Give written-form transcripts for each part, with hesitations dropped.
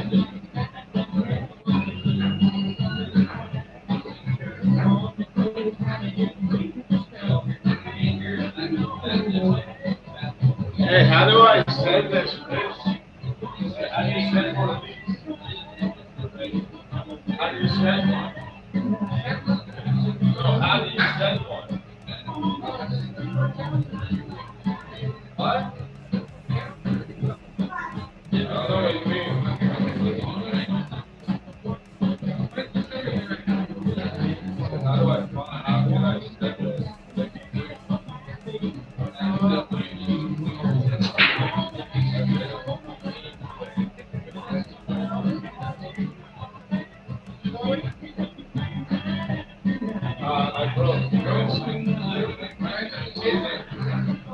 Hey, how do I send this fish? How do you send one of these? How do you send one? No, how do you send one? What? I don't know what you mean. How do I find? How can I send this? I broke. I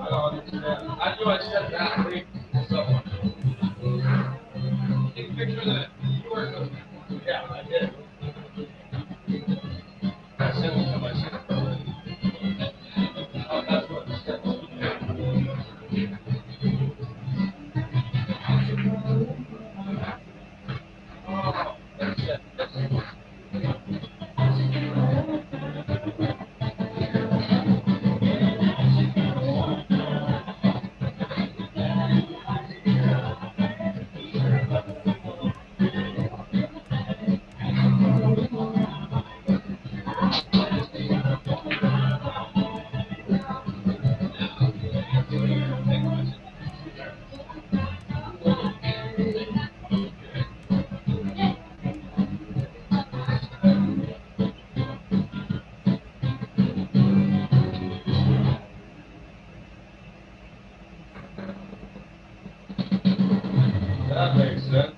don't understand. How do I send that link to someone? Take a picture of the QR code. Yeah, I did. I sent it to myself already. Oh, that's what it said. Oh, that's it. That's it. That makes sense.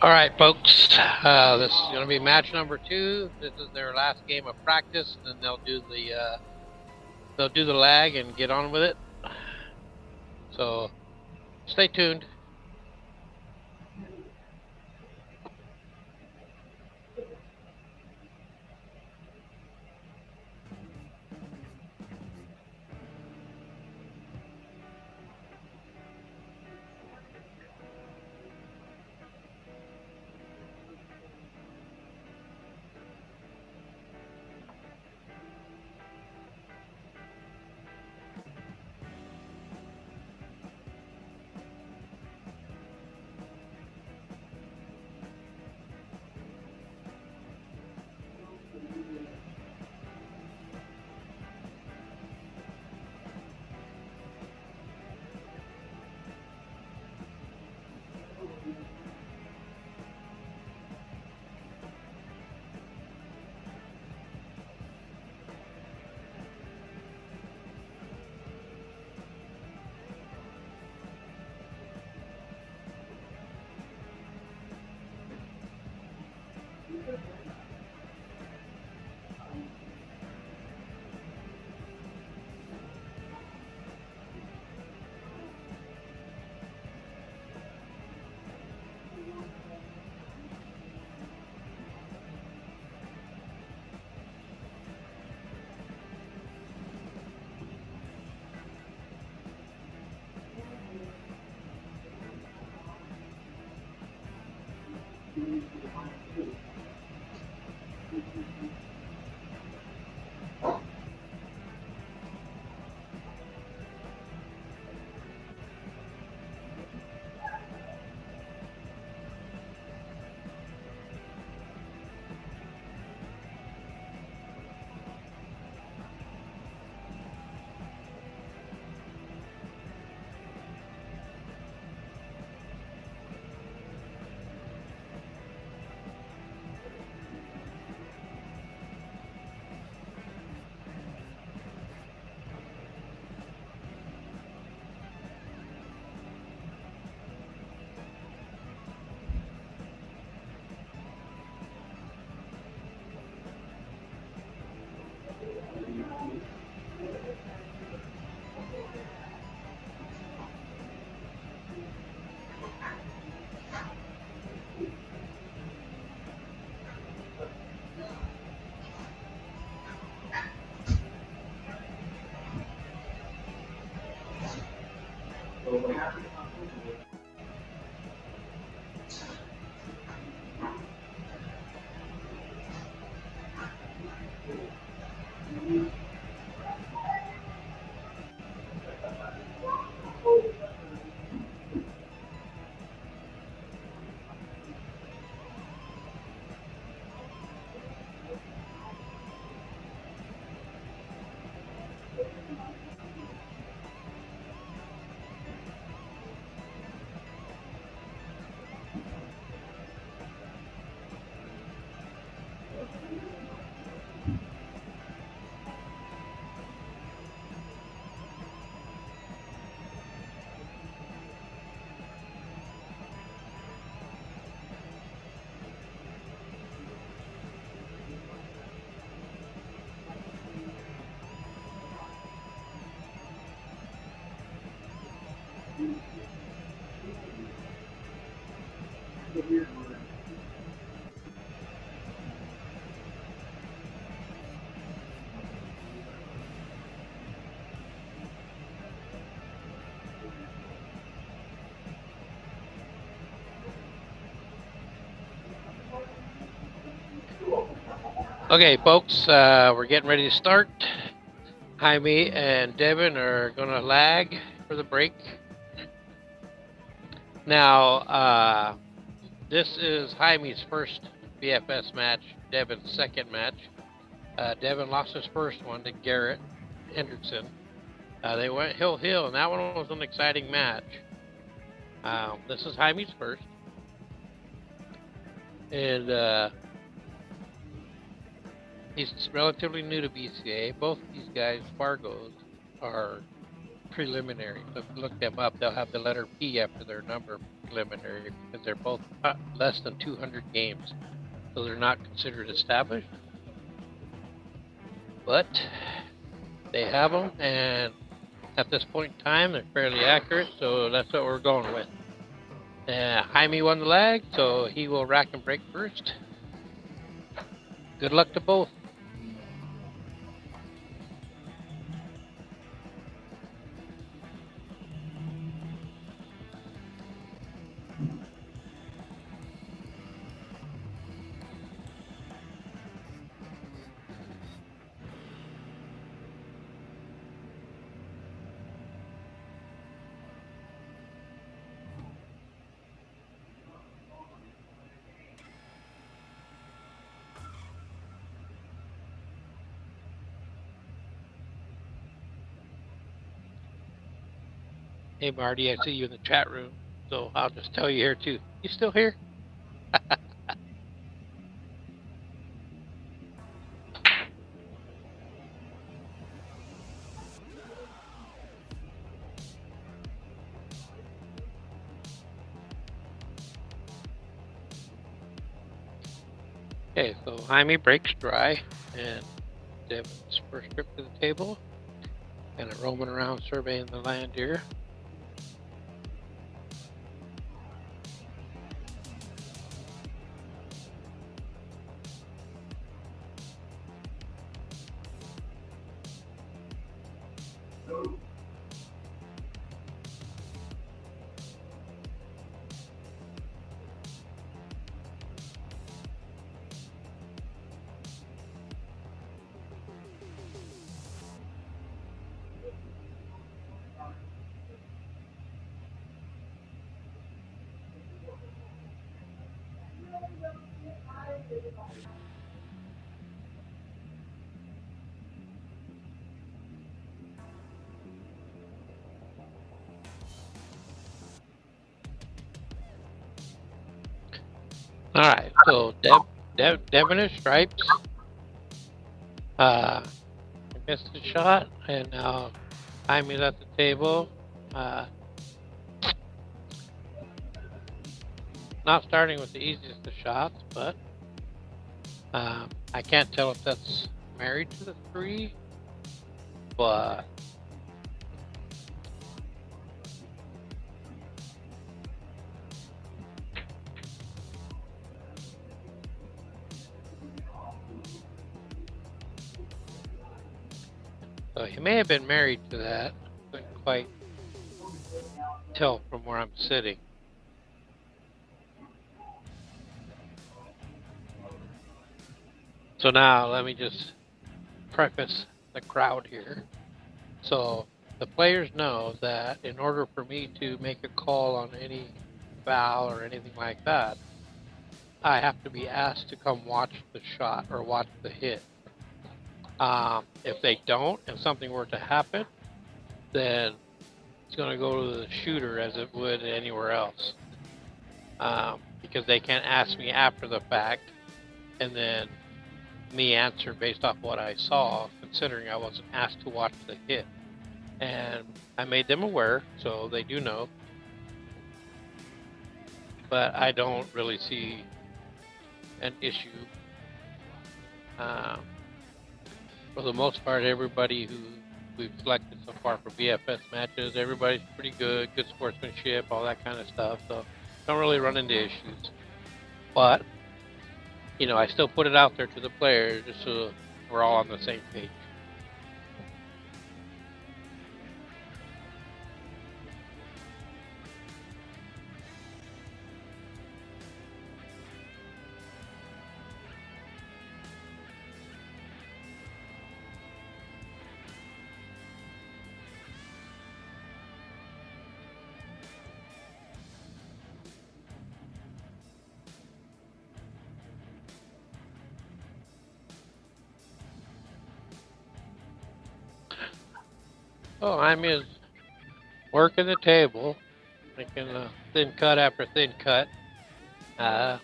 All right, folks. This is going to be match number 2. This is their last game of practice, and then they'll do the lag and get on with it. So, stay tuned. Okay, folks, we're getting ready to start. Jaime and Devin are going to lag for the break. Now, this is Jaime's first BFS match, Devin's second match. Devin lost his first one to Garrett Hendrickson. They went hill, and that one was an exciting match. This is Jaime's first. And he's relatively new to BCA. Both of these guys, Fargos, are preliminary. So if you look them up, they'll have the letter P after their number, preliminary, because they're both less than 200 games. So they're not considered established. But they have them, and at this point in time, they're fairly accurate, so that's what we're going with. Jaime won the lag, so he will rack and break first. Good luck to both. Hey, Marty, I see you in the chat room, so I'll just tell you here, too. You still here? Okay, so Jaime breaks dry, and Devin's first trip to the table, kind of roaming around surveying the land here. All right, so DEVYNN stripes. I missed the shot, and now JAIME's at the table. Not starting with the easiest of shots, but I can't tell if that's married to the 3, but so he may have been married to that. Couldn't quite tell from where I'm sitting. So now let me just preface the crowd here. So the players know that in order for me to make a call on any foul or anything like that, I have to be asked to come watch the shot or watch the hit. If they don't, and something were to happen, then it's going to go to the shooter as it would anywhere else. Because they can't ask me after the fact and then me answer based off what I saw, considering I wasn't asked to watch the hit. And I made them aware, so they do know. But I don't really see an issue. For the most part, everybody who we've selected so far for BFS matches, everybody's pretty good sportsmanship, all that kind of stuff. So don't really run into issues. But, you know, I still put it out there to the players just so we're all on the same page. Oh, I'm just working the table, making a thin cut after thin cut. Not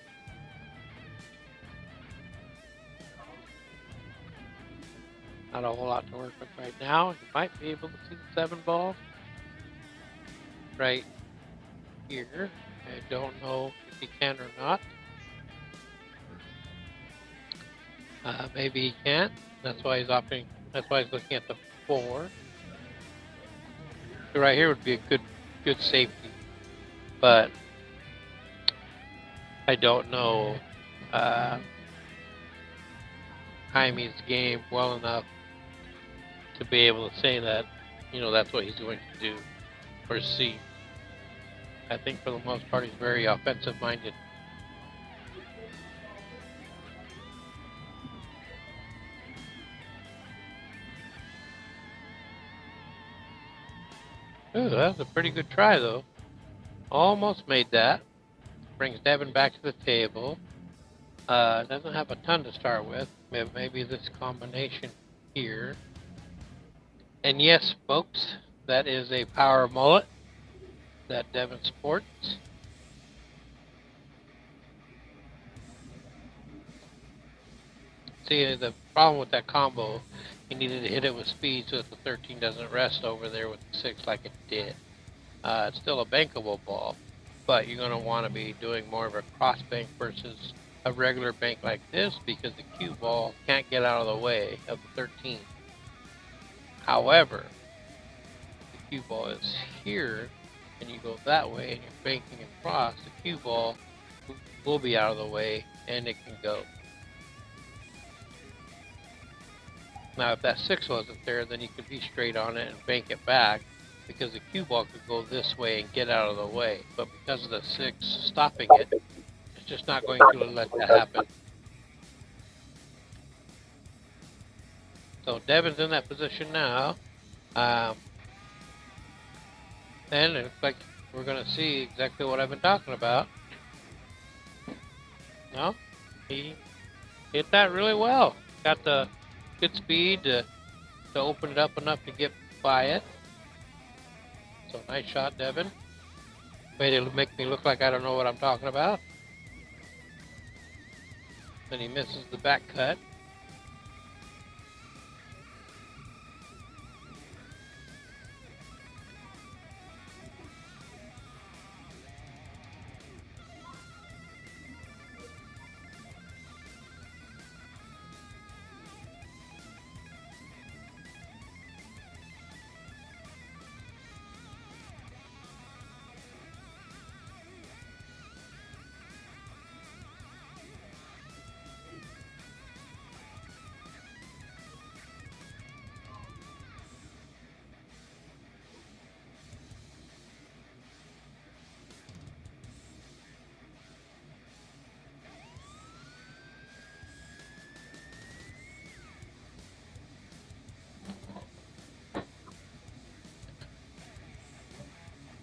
a whole lot to work with right now. You might be able to see the 7 ball right here. I don't know if he can or not. Maybe he can't. That's why he's opting. That's why he's looking at the 4. So right here would be a good safety, but I don't know JAIME's game well enough to be able to say that, you know, that's what he's going to do or see. I think for the most part he's very offensive minded. Ooh, that was a pretty good try though. Almost made that. Brings DEVYNN back to the table. Doesn't have a ton to start with. Maybe this combination here. And yes, folks, that is a power mullet that DEVYNN sports. See, the problem with that combo, you needed to hit it with speed so that the 13 doesn't rest over there with the 6 like it did. It's still a bankable ball, but you're going to want to be doing more of a cross bank versus a regular bank like this because the cue ball can't get out of the way of the 13. However, the cue ball is here and you go that way and you're banking across, the cue ball will be out of the way and it can go. Now, if that 6 wasn't there, then you could be straight on it and bank it back because the cue ball could go this way and get out of the way. But because of the 6 stopping it, it's just not going to let that happen. So DEVYNN's in that position now. And it looks like we're going to see exactly what I've been talking about. No, he hit that really well. Got the good speed to open it up enough to get by it. So nice shot, Devin. Made it make me look like I don't know what I'm talking about. Then he misses the back cut.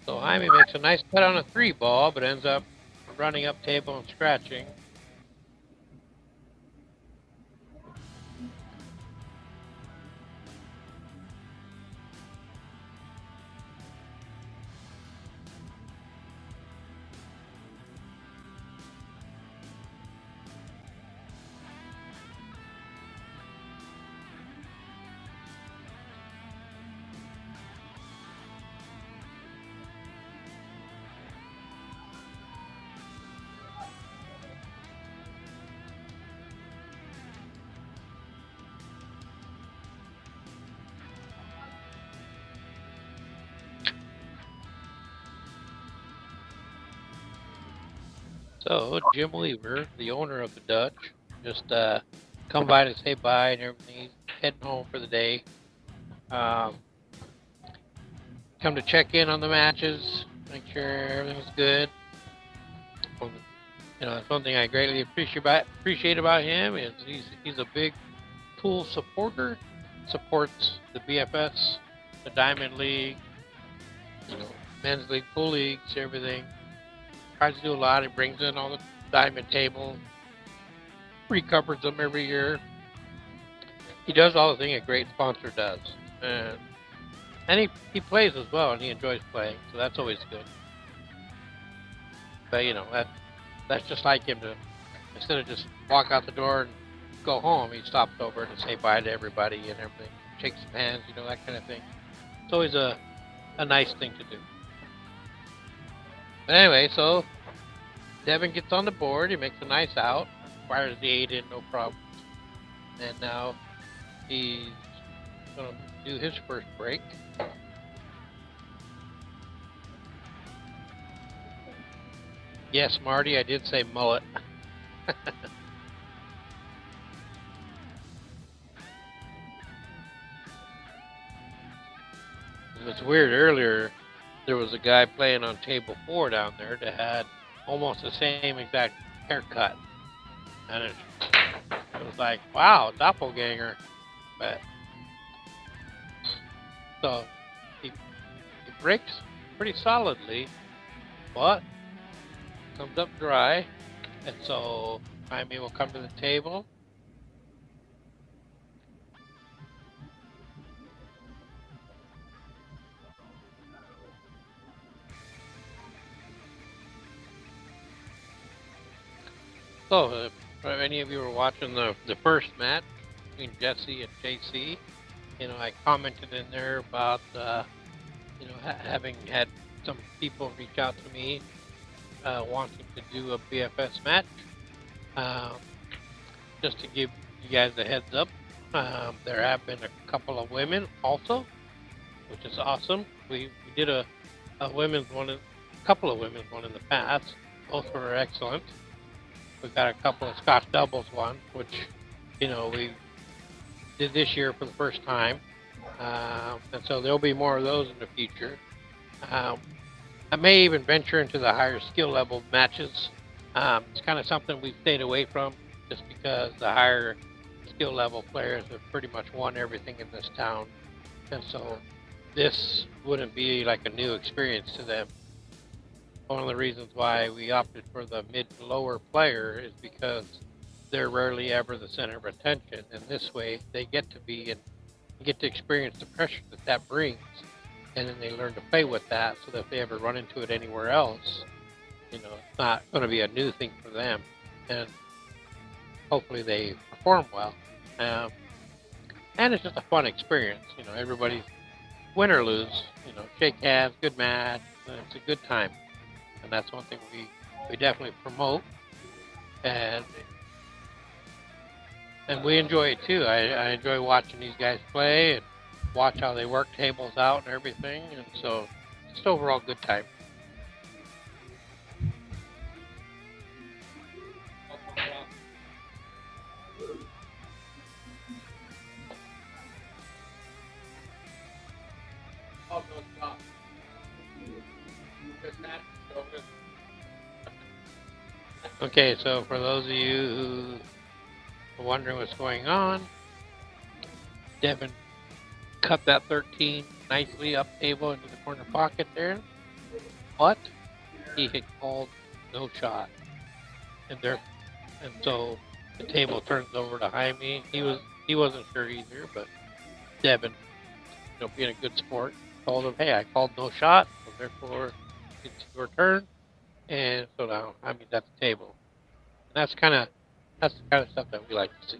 So Jaime makes a nice cut on a 3 ball, but ends up running up table and scratching. So Jim Weaver, the owner of the Dutch, just come by to say bye and everything. He's heading home for the day. Come to check in on the matches, make sure everything's good. You know, that's one thing I greatly appreciate about him is he's a big pool supporter. Supports the BFS, the Diamond League, you know, men's league, pool leagues, everything. Tries to do a lot. He brings in all the diamond table, recovers them every year. He does all the things a great sponsor does, and he plays as well, and he enjoys playing, so that's always good. But you know that's just like him to instead of just walk out the door and go home, he stops over to say bye to everybody and everything, shake some hands, you know, that kind of thing. It's always a nice thing to do. But anyway, so Devin gets on the board. He makes a nice out, fires the 8 in, no problem. And now he's going to do his first break. Yes, Marty, I did say mullet. It was weird earlier. There was a guy playing on table 4 down there that had almost the same exact haircut, and it was like, wow, doppelganger. But so he breaks pretty solidly, but comes up dry, and so Jaime will come to the table. So, if any of you were watching the first match between Jesse and JC, you know, I commented in there about, you know, having had some people reach out to me wanting to do a BFS match. Just to give you guys a heads up, there have been a couple of women also, which is awesome. We did a women's one, a couple of women's one in the past. Both were excellent. We've got a couple of Scotch doubles one, which, you know, we did this year for the first time. And so there'll be more of those in the future. I may even venture into the higher skill level matches. It's kind of something we've stayed away from just because the higher skill level players have pretty much won everything in this town. And so this wouldn't be like a new experience to them. One of the reasons why we opted for the mid to lower player is because they're rarely ever the center of attention. And this way, they get to be and get to experience the pressure that that brings, and then they learn to play with that, so that if they ever run into it anywhere else, it's not going to be a new thing for them, and hopefully they perform well. And it's just a fun experience. Everybody, win or lose, shake hands, good match, it's a good time, and that's one thing we definitely promote, and we enjoy it too. I enjoy watching these guys play and watch how they work tables out and everything, and so just overall good time. Okay, so for those of you who are wondering what's going on, Devin cut that 13 nicely up table into the corner pocket there, but he had called no shot, and so the table turns over to Jaime. He wasn't sure either, but Devin, being a good sport, told him, "Hey, I called no shot, so therefore it's your turn." And so now Jaime's at the table, and that's the kind of stuff that we like to see.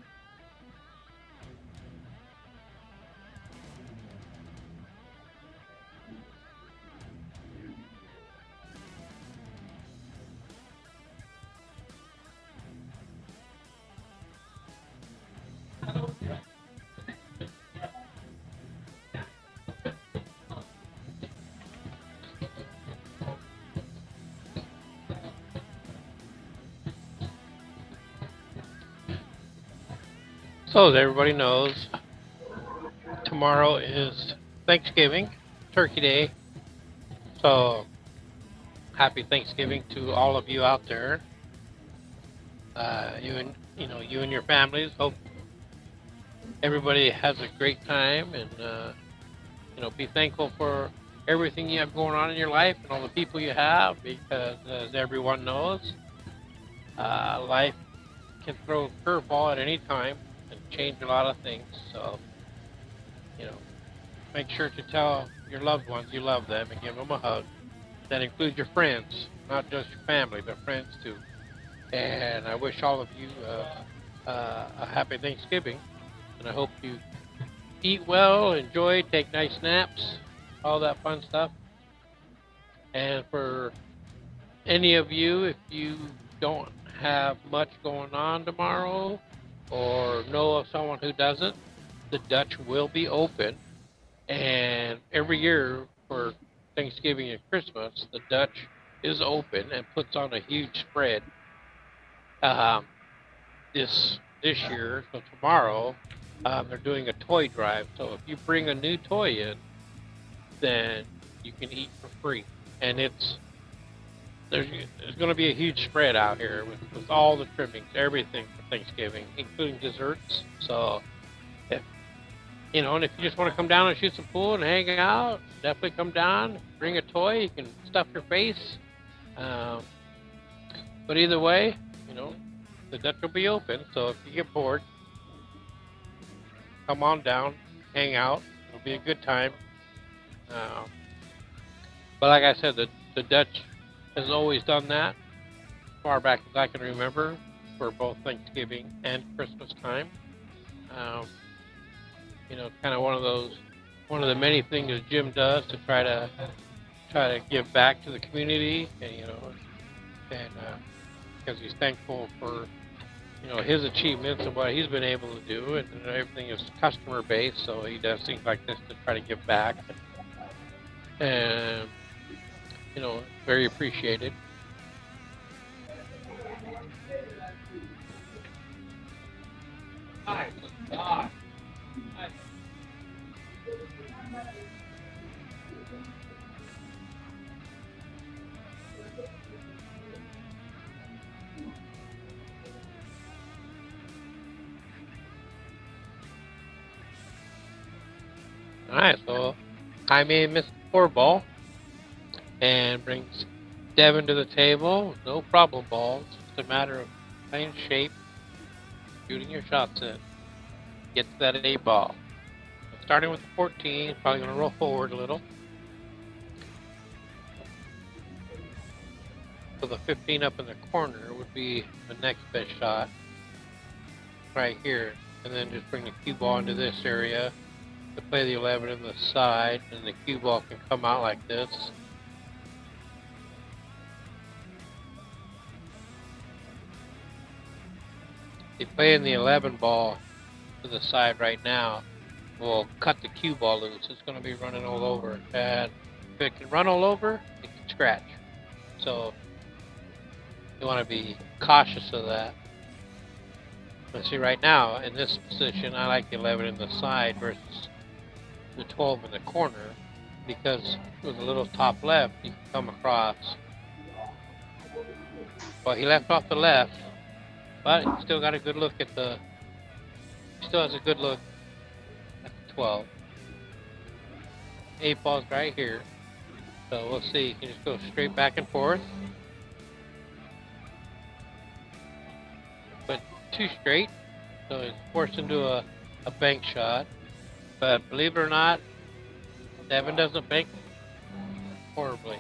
So as everybody knows, tomorrow is Thanksgiving, Turkey Day. So happy Thanksgiving to all of you out there. You and your families. Hope everybody has a great time, and be thankful for everything you have going on in your life and all the people you have, because as everyone knows, life can throw a curveball at any time and change a lot of things. So, make sure to tell your loved ones you love them and give them a hug. That includes your friends, not just your family, but friends too. And I wish all of you a happy Thanksgiving, and I hope you eat well, enjoy, take nice naps, all that fun stuff. And for any of you, if you don't have much going on tomorrow or know of someone who doesn't, the Dutch will be open. And every year for Thanksgiving and Christmas, the Dutch is open and puts on a huge spread. This year, so tomorrow, they're doing a toy drive. So if you bring a new toy in, then you can eat for free. And there's going to be a huge spread out here with all the trimmings, everything for Thanksgiving, including desserts. So and if you just want to come down and shoot some pool and hang out, definitely come down, bring a toy, you can stuff your face. But either way, the Dutch will be open, so if you get bored, come on down, hang out. It'll be a good time. But like I said, the Dutch has always done that, as far back as I can remember, for both Thanksgiving and Christmas time. It's kind of one of the many things Jim does to try to give back to the community, and because he's thankful for his achievements and what he's been able to do, and everything is customer based, so he does things like this to try to give back, and very appreciated. Alright, so Jaime missed the 4-ball and brings Devin to the table. No problem balls. It's a matter of playing shape shooting your shots in. Get to that 8 ball. Starting with the 14, probably going to roll forward a little. So the 15 up in the corner would be the next best shot right here. And then just bring the cue ball into this area to play the 11 in the side, and the cue ball can come out like this. If you play in the 11 ball to the side right now, we'll cut the cue ball loose. It's going to be running all over, and if it can run all over, it can scratch. So you want to be cautious of that. Let's see, right now in this position, I like the 11 in the side versus the 12 in the corner, because with a little top left, you can come across. Well, he left off the left, but he still got a good look at the. He still has a good look at the 12. 8 ball's right here, so we'll see. You can just go straight back and forth. But too straight, so it's forced into a bank shot. But believe it or not, DEVYNN doesn't bank horribly.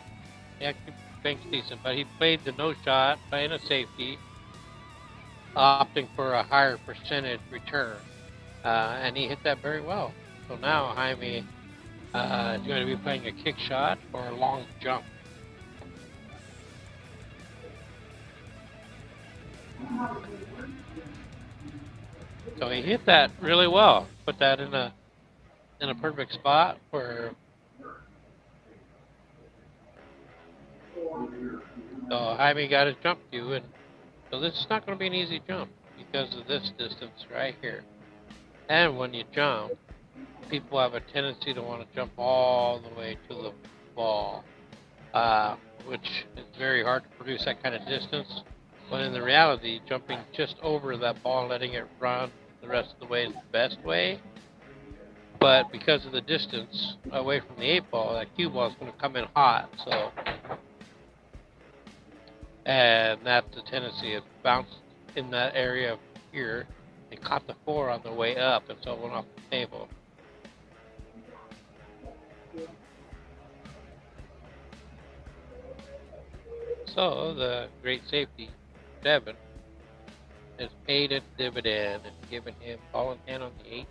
He actually banks decent, but he played the no shot, playing a safety, opting for a higher percentage return, and he hit that very well. So now Jaime is going to be playing a kick shot or a long jump. So he hit that really well. Put that in a perfect spot where. So Jaime got his jump cue, and so this is not going to be an easy jump because of this distance right here. And when you jump, people have a tendency to want to jump all the way to the ball, which is very hard to produce that kind of distance. When in the reality, jumping just over that ball, letting it run the rest of the way is the best way. But because of the distance away from the 8 ball, that cue ball is going to come in hot. So, and that's the tendency. It bounced in that area here and caught the 4 on the way up, and so it went off the table. So the great safety, DEVYNN, has paid a dividend and given him ball in hand on the 8.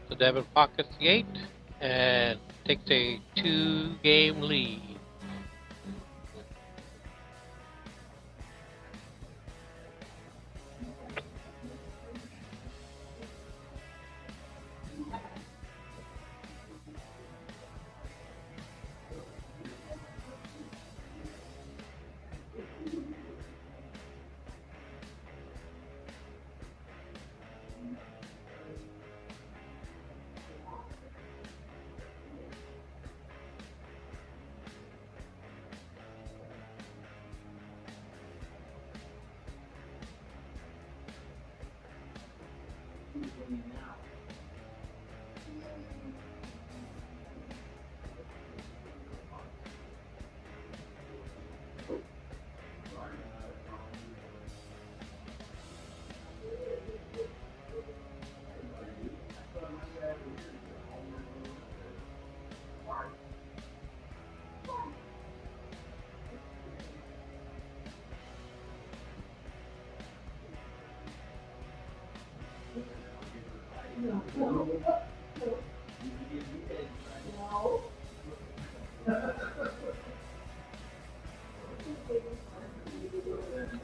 So DEVYNN pockets the 8 and takes a 2-game lead.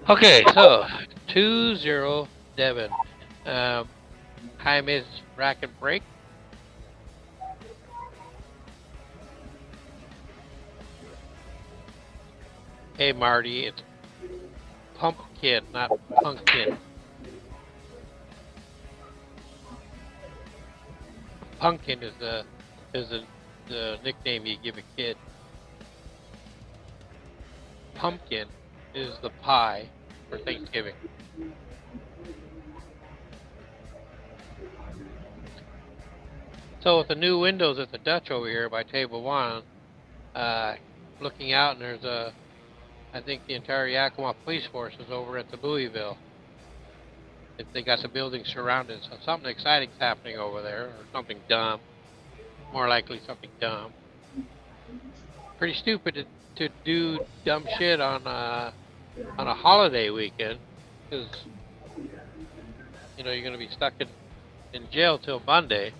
Okay, so 2-0 DEVYNN. Jaime's racket break. Hey Marty, it's pumpkin, not pumpkin. Pumpkin is the nickname you give a kid. Pumpkin is the pie for Thanksgiving. So with the new windows at the Dutch over here by table 1, looking out, and there's I think the entire Yakima police force is over at the Louisville. If they got the building surrounded, so something exciting's happening over there, or something dumb. More likely something dumb. Pretty stupid to do dumb shit on a holiday weekend, because you know you're going to be stuck in jail till Monday.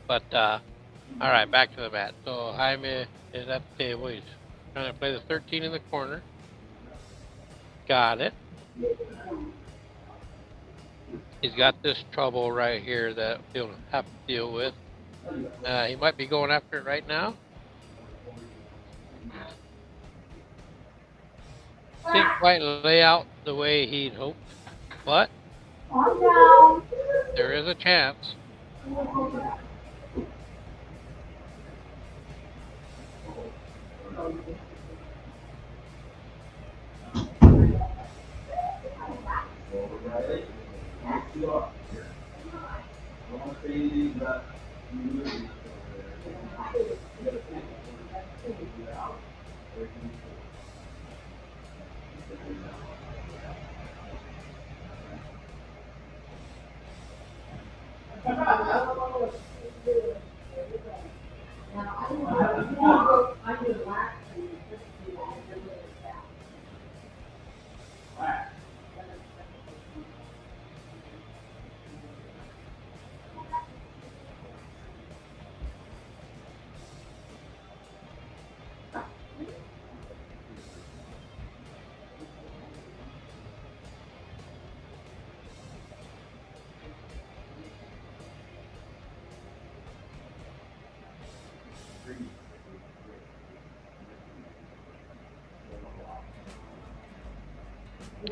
But all right, back to the mat. So Jaime is at the table. He's trying to play the 13 in the corner. Got it. He's got this trouble right here that he'll have to deal with. He might be going after it right now. Didn't quite lay out the way he'd hoped, but there is a chance.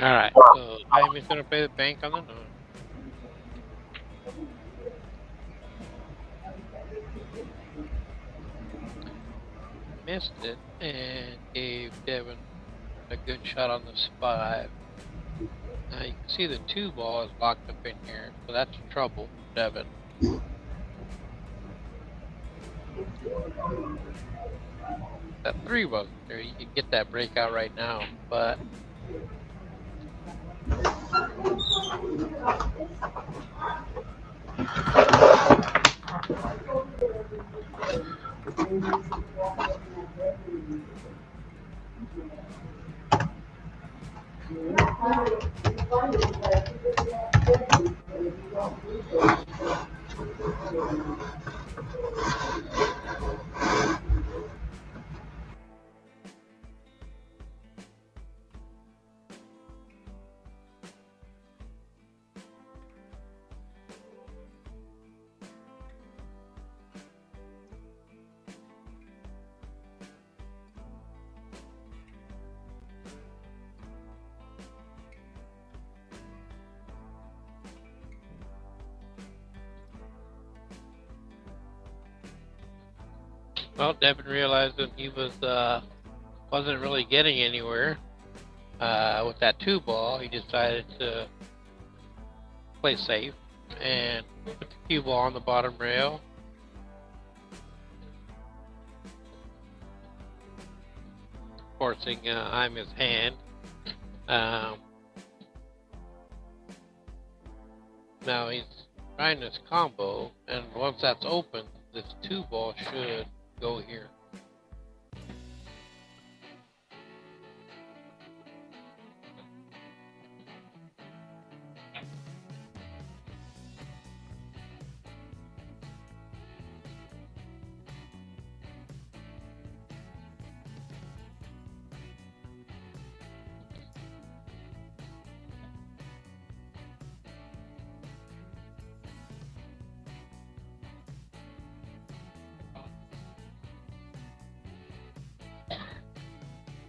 All right, so Jaime's going to play the bank on the nose. Missed it and gave Devin a good shot on the 5. Now you can see the 2 ball is locked up in here, so that's trouble, Devin. That 3 wasn't there. You can get that breakout right now, but well, Devin realized that he wasn't really getting anywhere with that 2 ball. He decided to play safe and put the cue ball on the bottom rail. Forcing Jaime's hand. Now he's trying this combo, and once that's open, this 2 ball should go here.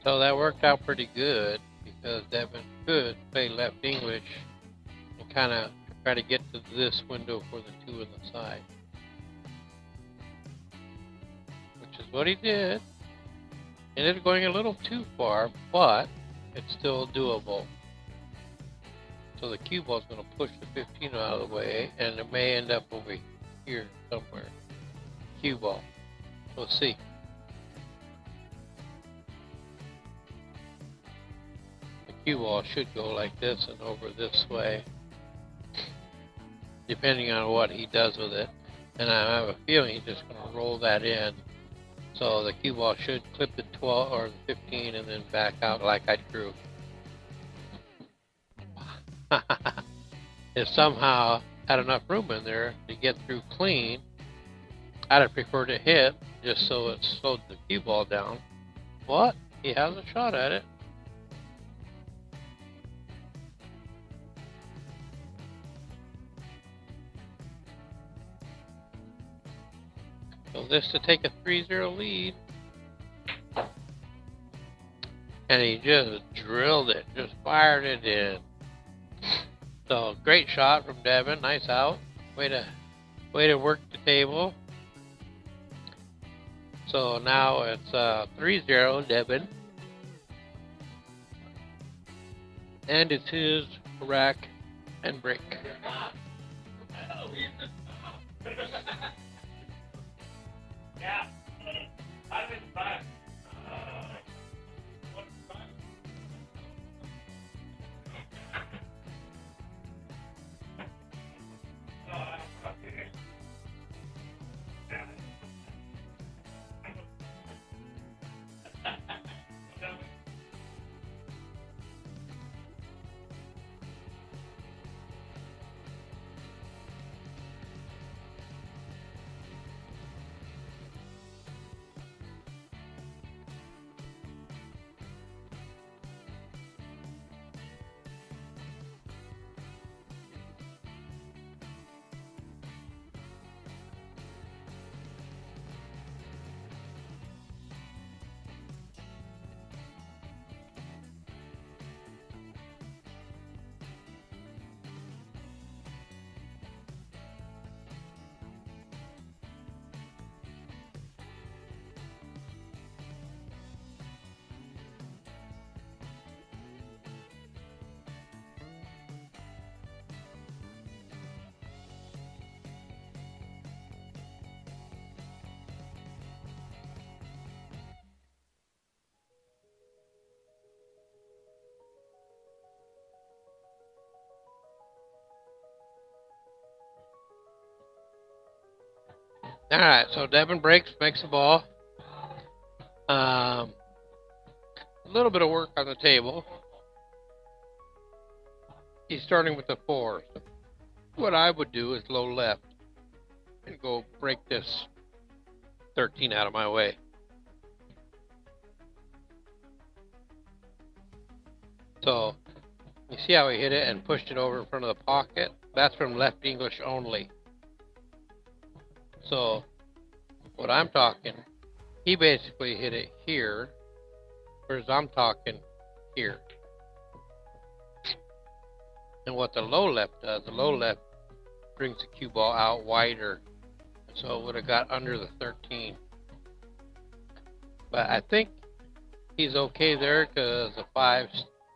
So that worked out pretty good because Devin could play left English and kind of try to get to this window for the 2 in the side, which is what he did. Ended up going a little too far, but it's still doable. So the cue ball is going to push the 15 out of the way, and it may end up over here somewhere. Cue ball. We'll see. The cue ball should go like this and over this way, depending on what he does with it. And I have a feeling he's just going to roll that in. So the cue ball should clip the 12 or the 15 and then back out like I drew. If somehow had enough room in there to get through clean, I'd have preferred to hit just so it slowed the cue ball down. But he has a shot at it. So this to take a 3-0 lead. And he just drilled it, just fired it in. So great shot from Devin, nice out. Way to work the table. So now it's 3-0 Devin. And it's his rack and break. Yeah. I've been back. Alright, so Devin breaks, makes the ball. A little bit of work on the table. He's starting with the 4. So what I would do is low left and go break this 13 out of my way. So you see how he hit it and pushed it over in front of the pocket? That's from left English only. So what I'm talking, he basically hit it here, whereas I'm talking here. And what the low left does, the low left brings the cue ball out wider, so it would have got under the 13. But I think he's okay there because the 5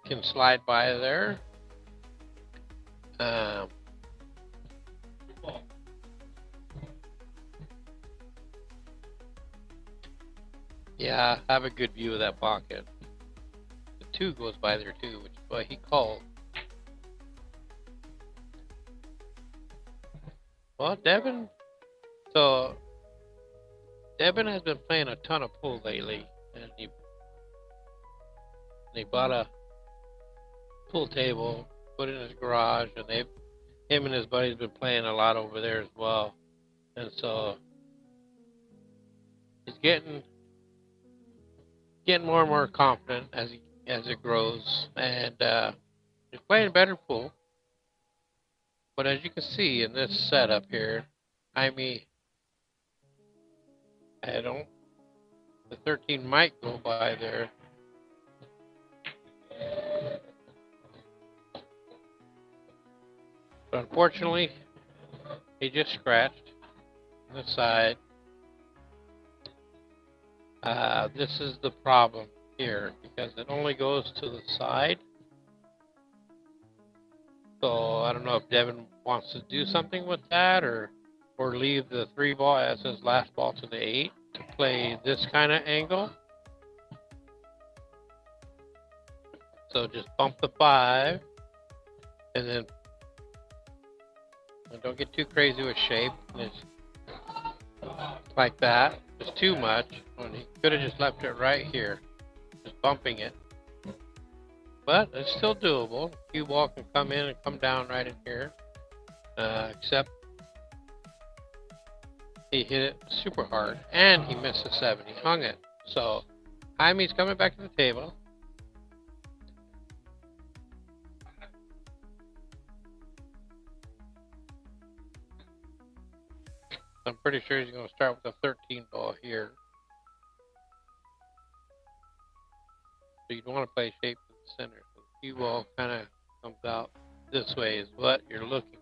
can slide by there. Yeah, I have a good view of that pocket. The 2 goes by there too, which is why he called. Well, Devin has been playing a ton of pool lately, and he bought a pool table, put it in his garage, and him and his buddies been playing a lot over there as well. And so he's getting more and more confident as it grows, and he's playing better pool. But as you can see in this setup here, the 13 might go by there. But unfortunately, he just scratched on the side. This is the problem here, because it only goes to the side. So I don't know if Devin wants to do something with that or leave the 3 ball as his last ball to the 8 to play this kind of angle. So just bump the 5 and then don't get too crazy with shape. It's like that. It's too much when he could have just left it right here, just bumping it. But it's still doable. Cue ball can come in and come down right in here. Except he hit it super hard and he missed the 7. He hung it. So Jaime's coming back to the table. I'm pretty sure he's going to start with a 13 ball here. So you'd want to play shape in the center. So the cue ball kind of comes out this way is what you're looking to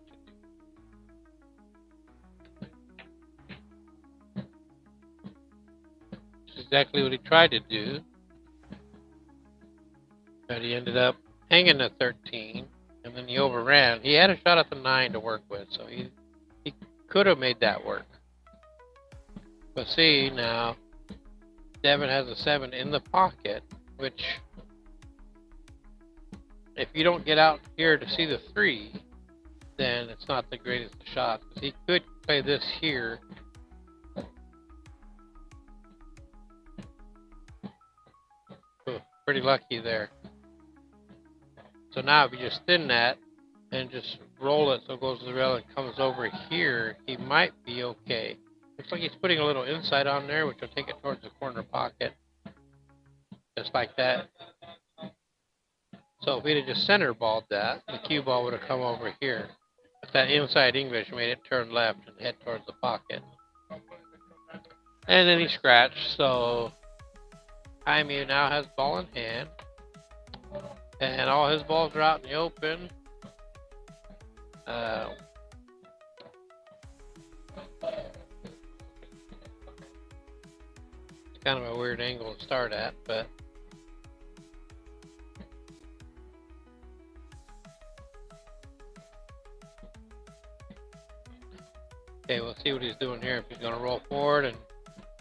do. Which is exactly what he tried to do. But he ended up hanging the 13 and then he overran. He had a shot at the 9 to work with, so he could have made that work. But see, now Devin has a 7 in the pocket, which if you don't get out here to see the 3, then it's not the greatest of shots. He could play this here. Ooh, pretty lucky there. So now if you just thin that and just roll it so it goes to the rail and comes over here, he might be okay. Looks like he's putting a little inside on there, which will take it towards the corner pocket. Just like that. So if we'd have just center balled that, the cue ball would have come over here. But that inside English made it turn left and head towards the pocket. And then he scratched, so Jaime now has ball in hand. And all his balls are out in the open. It's kind of a weird angle to start at, but okay, we'll see what he's doing here. If he's going to roll forward and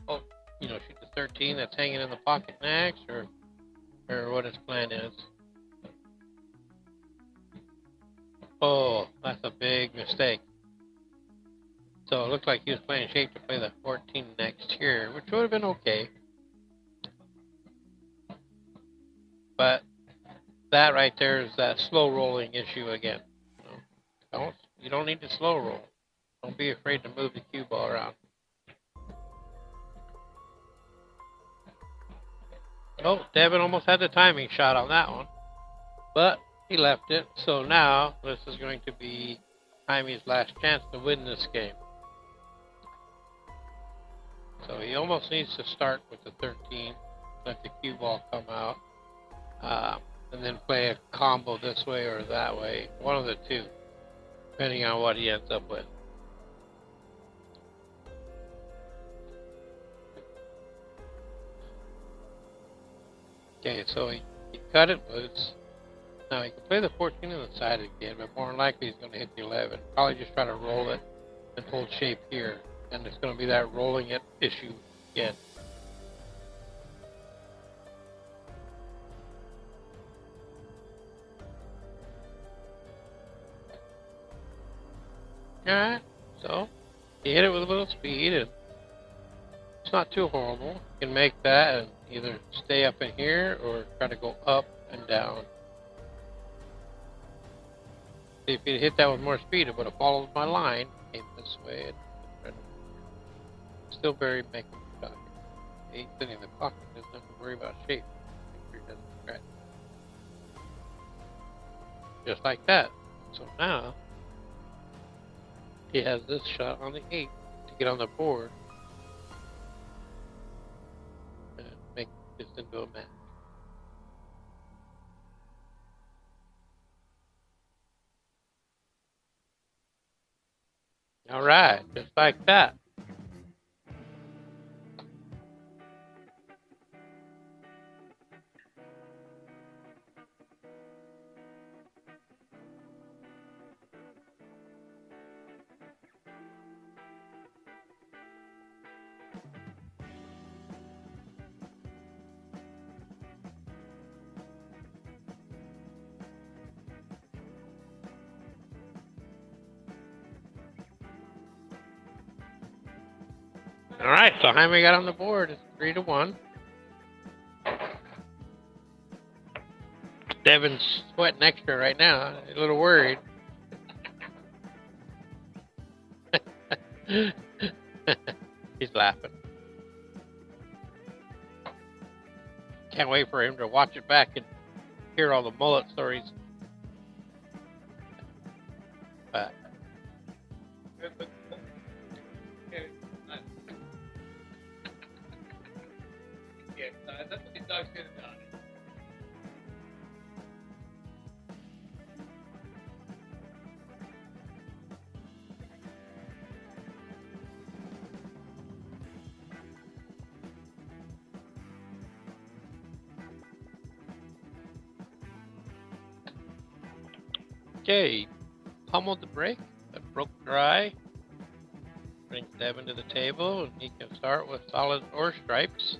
shoot the 13 that's hanging in the pocket next, or what his plan is. Oh, that's a big mistake. So it looked like he was playing shape to play the 14 next here, which would have been okay. But that right there is that slow rolling issue again. You don't need to slow roll. Don't be afraid to move the cue ball around. Oh, Devin almost had the timing shot on that one, but he left it. So now this is going to be Jaime's last chance to win this game. So he almost needs to start with the 13, let the cue ball come out, and then play a combo this way or that way, one of the two, depending on what he ends up with. Okay, so he cut it loose. Now he can play the 14 on the side again, but more than likely he's going to hit the 11. Probably just try to roll it and hold shape here. And it's going to be that rolling it issue again. Alright, so he hit it with a little speed, and it's not too horrible. You can make that and either stay up in here or try to go up and down. See, if you hit that with more speed, it would have followed my line, came this way. Still very making the shot. He's sitting in the pocket, doesn't have to worry about shape. Make sure he doesn't scratch. Just like that. So now he has this shot on the 8 to get on the board and make this into a match. Alright, just like that. All right, so Jaime got on the board. It's 3-1. Devin's sweating extra right now. A little worried. He's laughing. Can't wait for him to watch it back and hear all the mullet stories. But okay, pummeled the brake, but broke dry. Brings Devin to the table, and he can start with solid ore stripes.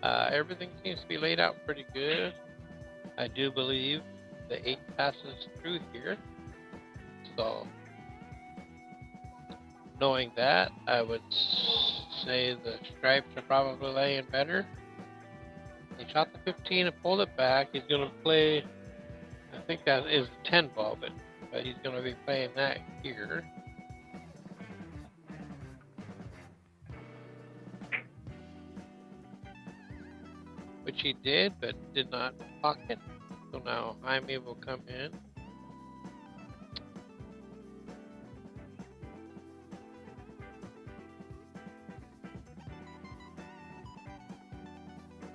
Everything seems to be laid out pretty good. I do believe the 8 passes through here. So, knowing that, I would say the stripes are probably laying better. He shot the 15 and pulled it back. He's going to play, I think that is a 10 ball, but he's going to be playing that here. Which he did, but did not pocket. So now Jaime will come in.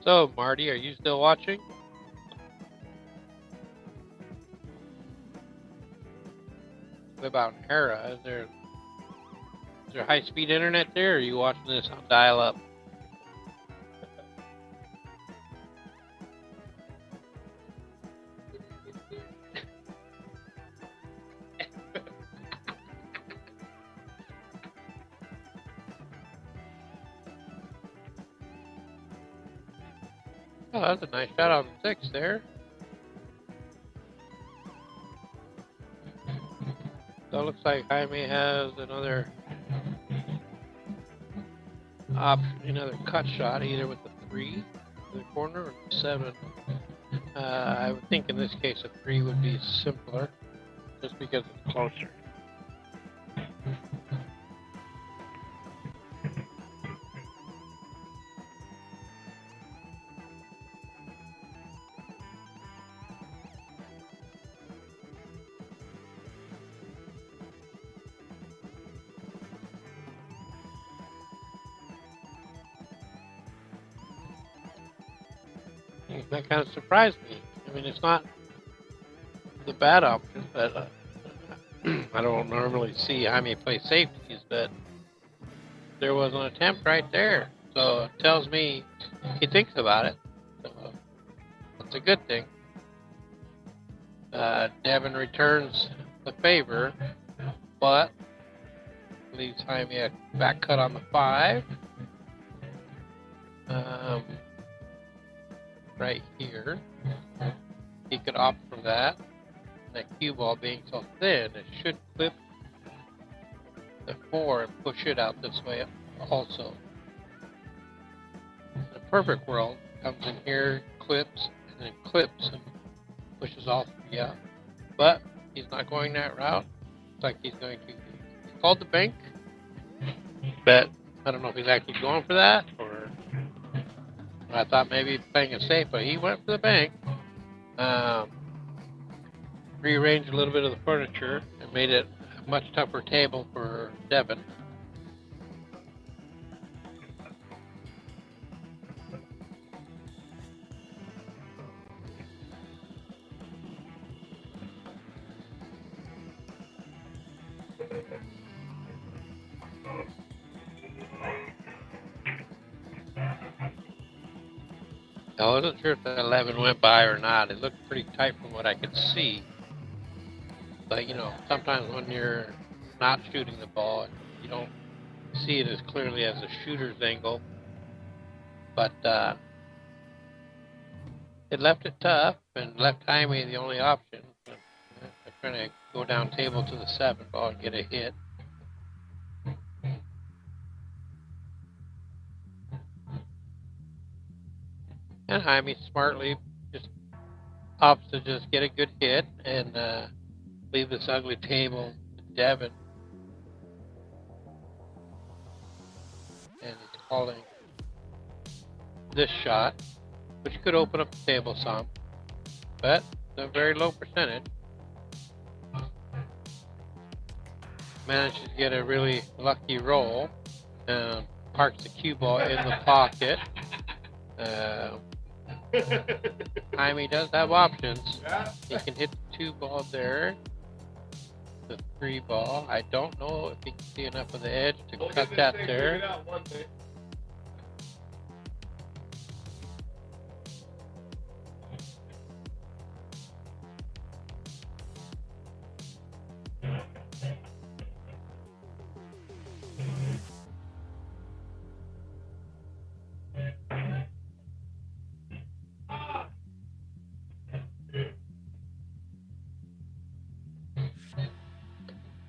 So, Marty, are you still watching? What about Hera? Is there high-speed internet there, or are you watching this on dial-up? Oh, that's a nice shot on the 6 there. So it looks like Jaime has another option, another cut shot, either with the 3 to the corner or the 7. I would think in this case a 3 would be simpler, just because it's closer. That kind of surprised me. I mean, it's not the bad option, but I don't normally see Jaime play safeties, but there was an attempt right there. So it tells me he thinks about it. So that's a good thing. Devin returns the favor, but leaves Jaime a back cut on the 5. Right here. He could opt for that. That cue ball being so thin, it should clip the 4 and push it out this way also. In a perfect world, comes in here, clips, and then clips and pushes all 3 out. But he's not going that route. Looks like he's going to. He called the bank, but I don't know if he's actually going for that, or I thought maybe playing it safe, but he went for the bank. Rearranged a little bit of the furniture and made it a much tougher table for Devin. I wasn't sure if the 11 went by or not. It looked pretty tight from what I could see. But, you know, sometimes when you're not shooting the ball, you don't see it as clearly as a shooter's angle. But it left it tough and left Jaime the only option. I'm trying to go down table to the 7 ball and get a hit. And Jaime smartly just opts to just get a good hit and leave this ugly table to DEVYNN. And he's calling this shot, which could open up the table some, but a very low percentage. Manages to get a really lucky roll and parks the cue ball in the pocket. Jaime does have options. He can hit the 2 ball there, the 3 ball. I don't know if he can see enough of the edge to cut that there.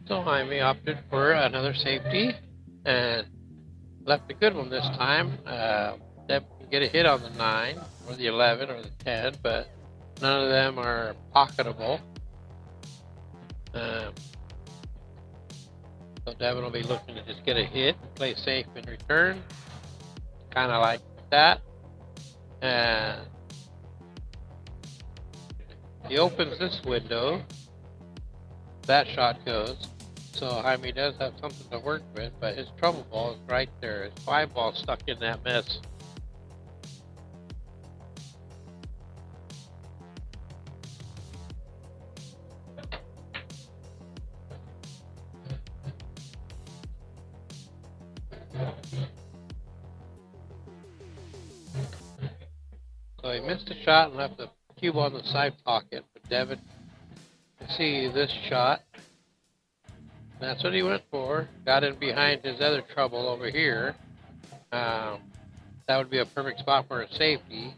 So Jaime opted for another safety and left a good one this time. Deb can get a hit on the 9 or the 11 or the 10, but none of them are pocketable. So DEVYNN will be looking to just get a hit and play safe in return. Kind of like that. And he opens this window. That shot goes. So Jaime does have something to work with, but his trouble ball is right there. His 5 ball stuck in that mess. So he missed a shot and left the cue on the side pocket. But DEVYNN can see this shot. That's what he went for. Got in behind his other trouble over here. That would be a perfect spot for a safety.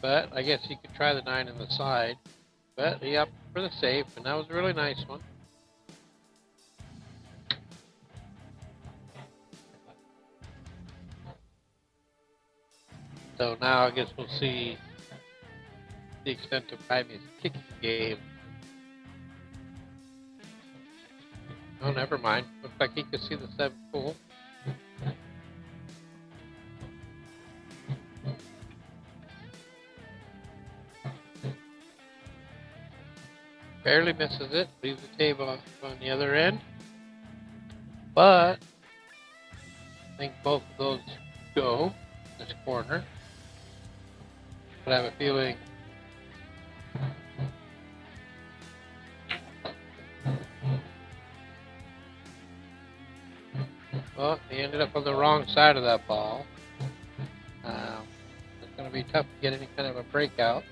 But I guess he could try the 9 in the side. But he opted for the safe, and that was a really nice one. So now I guess we'll see the extent of Jaime's kicking game. Oh, never mind. Looks like he could see the 7 pool. Barely misses it. Leaves the table on the other end. But I think both of those go in this corner. But I have a feeling well, he ended up on the wrong side of that ball. It's going to be tough to get any kind of a breakout.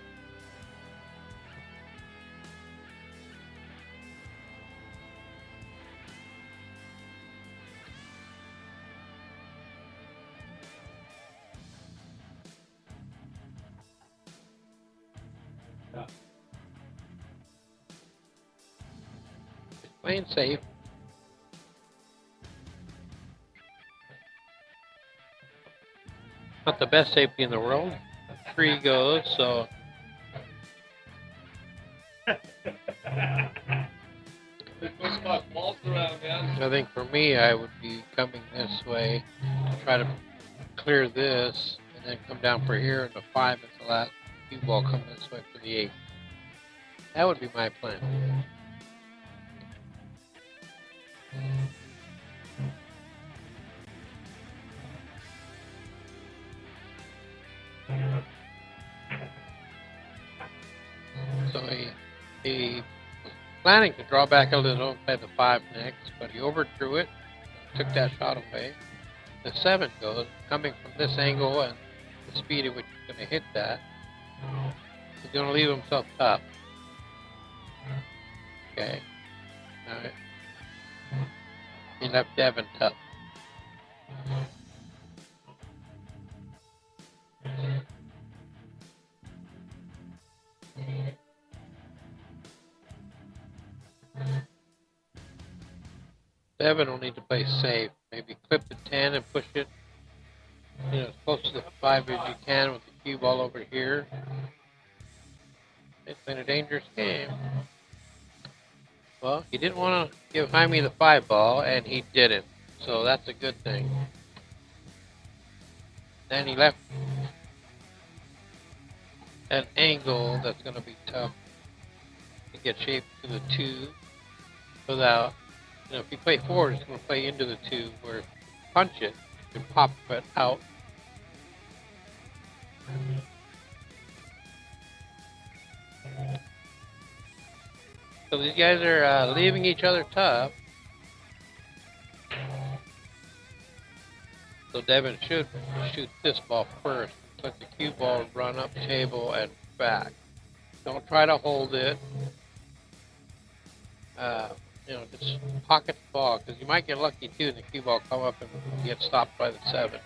He's playing safe. Not the best safety in the world. 3 goes, so I think for me, I would be coming this way, try to clear this, and then come down for here, and the 5 is the last cue ball come this way for the 8. That would be my plan. So he was planning to draw back a little and play the 5 next, but he overthrew it, took that shot away. The 7 goes, coming from this angle and the speed at which he's going to hit that. He's going to leave himself tough. Okay. All right. He left DEVYNN tough. DEVYNN will need to play safe. Maybe clip the 10 and push it as close to the 5 as you can with the cue ball over here. It's been a dangerous game. Well, he didn't want to give Jaime the 5 ball, and he didn't. So that's a good thing. Then he left an angle that's going to be tough to get shaped to the 2 without, if you play forward, it's going to play into the 2, where if you punch it, you can pop it out. So these guys are leaving each other tough. So DEVYNN should shoot this ball first. Let the cue ball run up table and back. Don't try to hold it. Just pocket the ball, because you might get lucky too, and the cue ball come up and get stopped by the 7.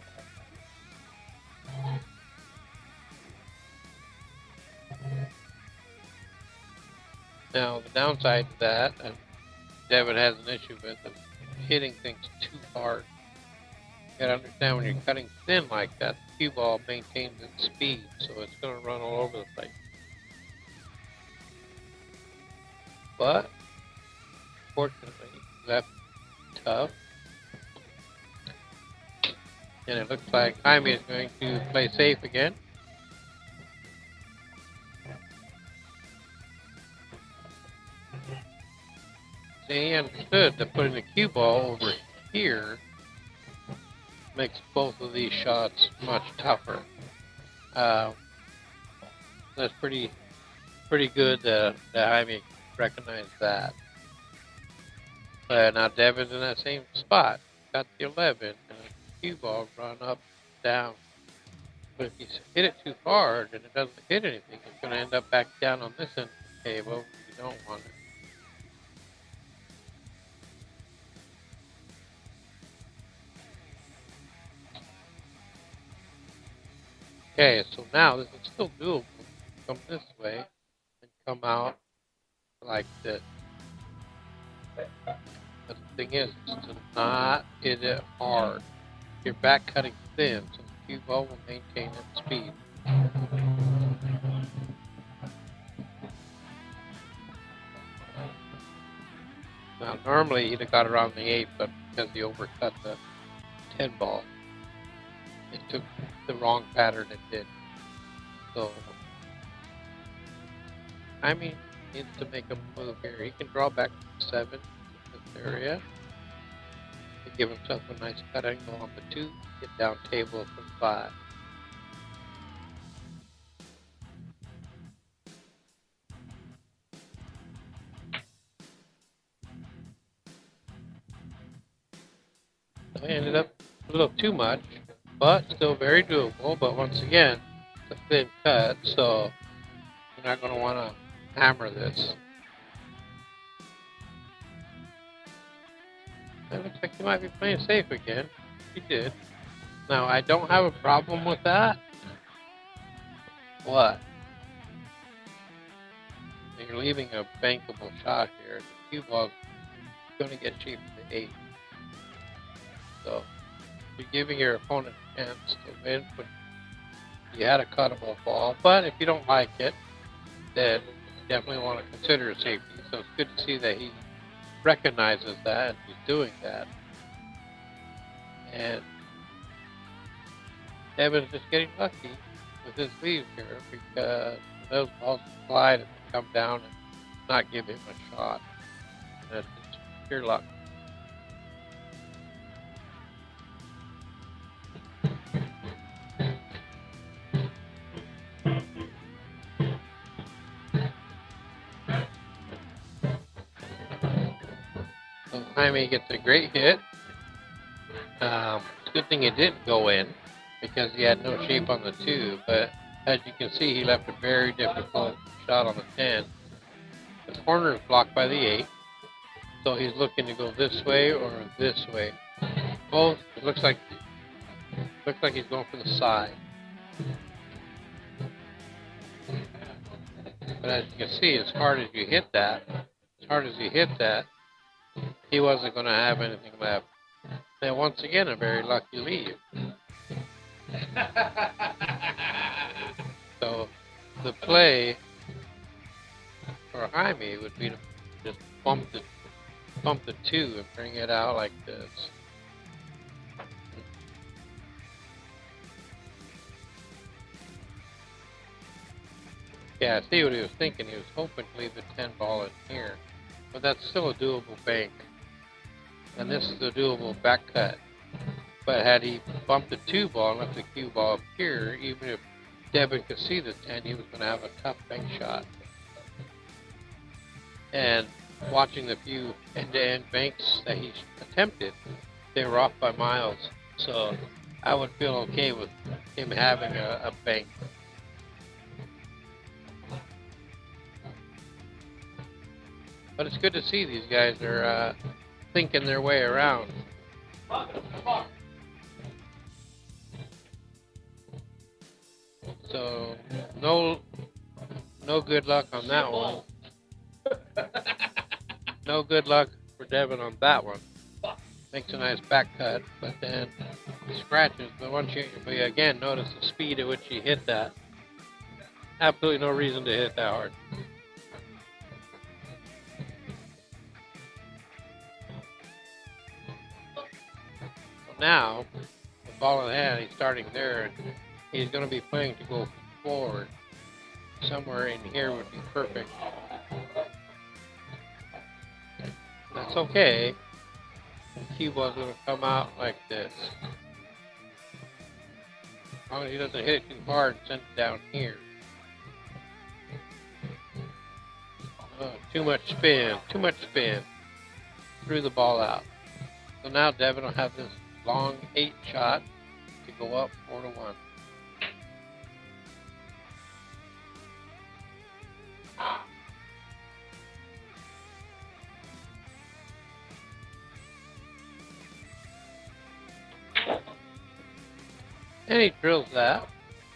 Now, the downside to that, and DEVYNN has an issue with, is hitting things too hard. You gotta understand, when you're cutting thin like that, the cue ball maintains its speed, so it's gonna run all over the place. But, fortunately, left tough. And it looks like Jaime is going to play safe again. He understood that putting the cue ball over here makes both of these shots much tougher. That's pretty good that Jaime recognized that. Now DEVYNN's in that same spot. Got the 11 and the cue ball run up, down. But if you hit it too hard and it doesn't hit anything, it's going to end up back down on this end of the table. You don't want it. Okay, so now this is still doable. Come this way and come out like this. But the thing is to not hit it hard. Your back cutting thin, so the cue ball will maintain its speed. Now normally he'd have got around the 8, but because he overcut the 10 ball, it took the wrong pattern it did. So Jaime needs to make a move here. He can draw back to 7 in this area to give himself a nice cut angle on the 2, get down table from 5. So I ended up a little too much, but still very doable. But once again, it's a thin cut, so you're not going to want to hammer this. It looks like he might be playing safe again. He did. Now, I don't have a problem with that. What? You're leaving a bankable shot here. The cue ball's going to get cheap to 8. So, you're giving your opponent a chance to win, but you had a cuttable ball. But if you don't like it, then you definitely want to consider a safety. So it's good to see that he recognizes that and he's doing that. And DEVYNN's just getting lucky with his lead here, because those balls slide and come down and not give him a shot. And it's pure luck. So Jaime gets a great hit. It's a good thing it didn't go in, because he had no shape on the 2, but as you can see, he left a very difficult shot on the 10. The corner is blocked by the 8, so he's looking to go this way or this way. Both, it looks like he's going for the side. But as you can see, as hard as he hit that, he wasn't going to have anything left. And once again, a very lucky lead. So the play for Jaime would be to just bump the 2 and bring it out like this. Yeah, I see what he was thinking. He was hoping to leave the 10 ball in here, but that's still a doable bank. And this is a doable back cut. But had he bumped the 2 ball and left the cue ball up here, even if Devin could see the 10, he was going to have a tough bank shot. And watching the few end-to-end banks that he attempted, they were off by miles. So I would feel okay with him having a bank. But it's good to see these guys are thinking their way around. So no good luck on that one. No good luck for Devin on that one. Makes a nice back cut, but then scratches. But once you again notice the speed at which he hit that. Absolutely no reason to hit that hard. Now, the ball in hand, he's starting there, and he's going to be playing to go forward. Somewhere in here would be perfect. That's okay. The cue ball's going to come out like this. As long as he doesn't hit it too hard and send it down here. Oh, too much spin. Threw the ball out. So now Devin will have this long 8 shot to go up 4-1. And he drills that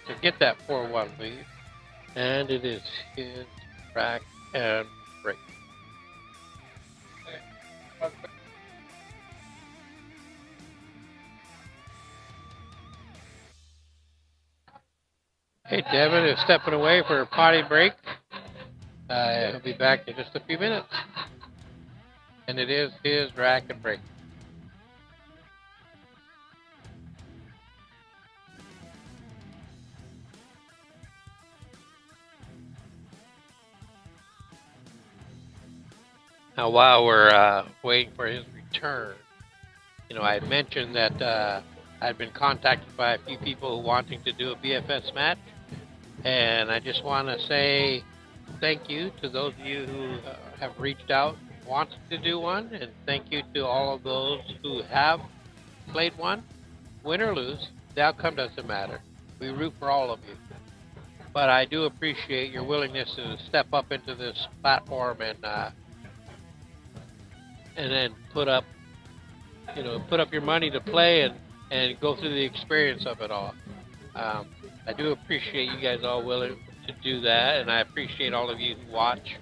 to get that 4-1 lead. And it is his rack and break. Hey, Devin is stepping away for a potty break. He'll be back in just a few minutes. And it is his rack and break. Now, while we're waiting for his return, I had mentioned that I'd been contacted by a few people wanting to do a BFS match. And I just want to say thank you to those of you who have reached out, wanted to do one, and thank you to all of those who have played one. Win or lose, the outcome doesn't matter. We root for all of you. But I do appreciate your willingness to step up into this platform and then put up your money to play and go through the experience of it all. I do appreciate you guys all willing to do that, and I appreciate all of you who watch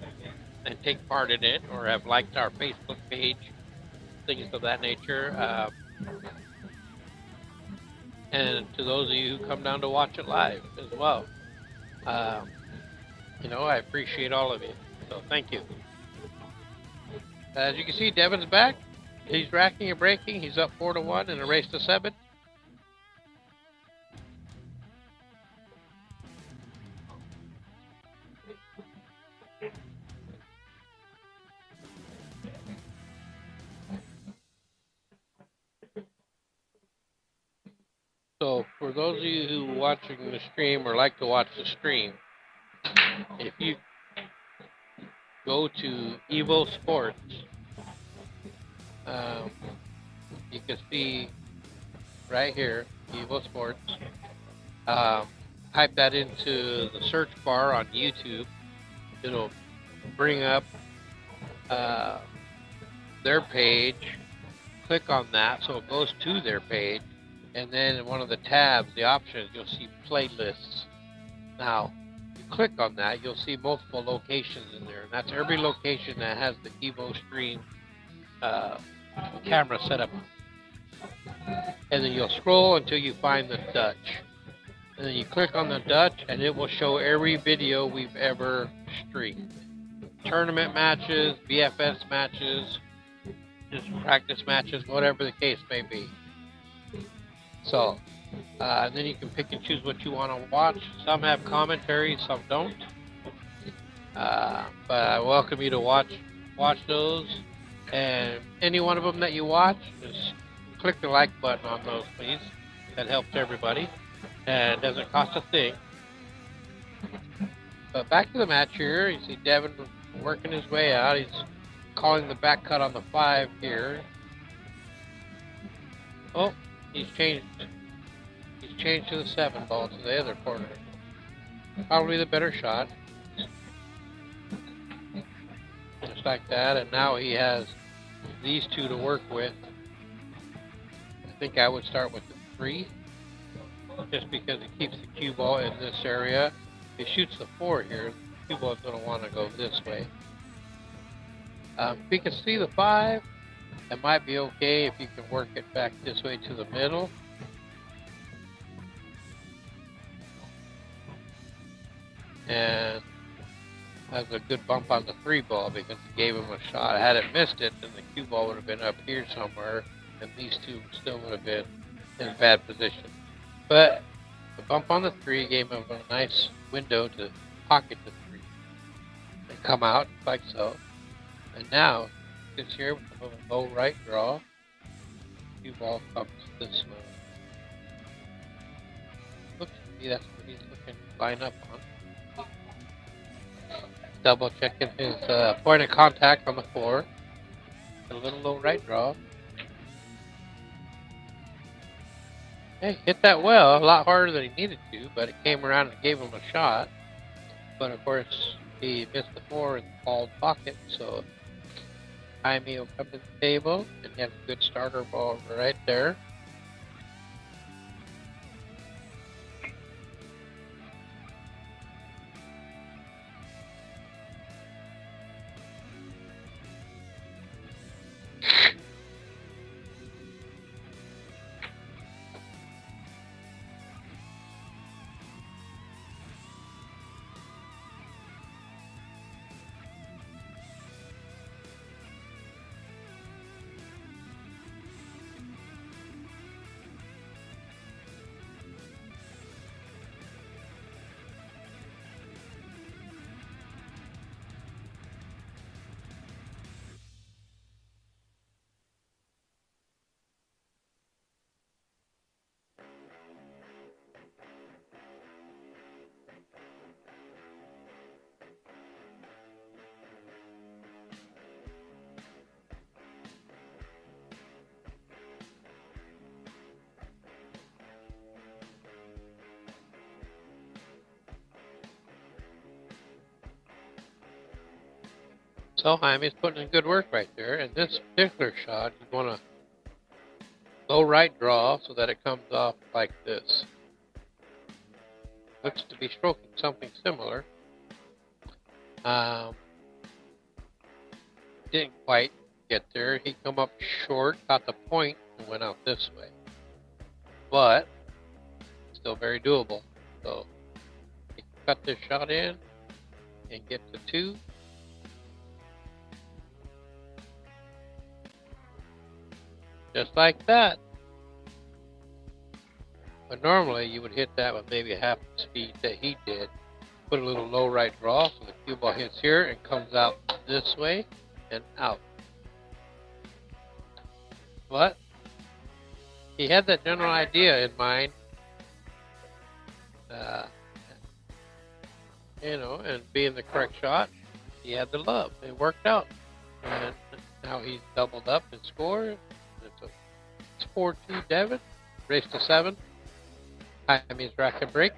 and take part in it or have liked our Facebook page, things of that nature. And to those of you who come down to watch it live as well. I appreciate all of you. So thank you. As you can see, Devin's back. He's racking and breaking. He's up 4-1 in a race to 7. So for those of you who are watching the stream or like to watch the stream, if you go to EvoSports, you can see right here, EvoSports. Type that into the search bar on YouTube. It'll bring up their page. Click on that so it goes to their page. And then in one of the tabs, the options, you'll see playlists. Now, you click on that, you'll see multiple locations in there. And that's every location that has the Evo Stream camera set up. And then you'll scroll until you find the Dutch. And then you click on the Dutch, and it will show every video we've ever streamed. Tournament matches, BFS matches, just practice matches, whatever the case may be. So, then you can pick and choose what you want to watch. Some have commentary, some don't. But I welcome you to watch those. And any one of them that you watch, just click the like button on those, please. That helps everybody. And doesn't cost a thing. But back to the match here. You see Devin working his way out. He's calling the back cut on the 5 here. Oh, he's changed. He's changed to the 7 ball to the other corner. Probably the better shot. Just like that. And now he has these 2 to work with. I think I would start with the 3. Just because it keeps the cue ball in this area. If he shoots the 4 here, the cue ball is going to want to go this way. If you can see the 5, it might be okay if you can work it back this way to the middle. And that's a good bump on the 3 ball because it gave him a shot. Had it missed it, then the cue ball would have been up here somewhere, and these 2 still would have been in a bad position. But the bump on the 3 gave him a nice window to pocket the 3 and come out like so. And now, this here with a low right draw, cue ball comes this way. Looks to me that's what he's looking to line up on. Double checking his point of contact on the 4. A little low right draw. Hey, hit that well, a lot harder than he needed to, but it came around and gave him a shot. But of course, he missed the 4 in the ball pocket, so JAIME will come to the table and have a good starter ball right there. So JAIME's putting in good work right there. And this particular shot, you want to low right draw so that it comes off like this. Looks to be stroking something similar. Didn't quite get there. He come up short, got the point, and went out this way. But still very doable. So he can cut this shot in and get to 2. Just like that. But normally you would hit that with maybe half the speed that he did. Put a little low right draw so the cue ball hits here and comes out this way and out. But he had that general idea in mind. And being the correct shot, he had the love. It worked out. And now he's doubled up and scored. It's 4-2 Devin. Race to 7. JAIME's rack and break.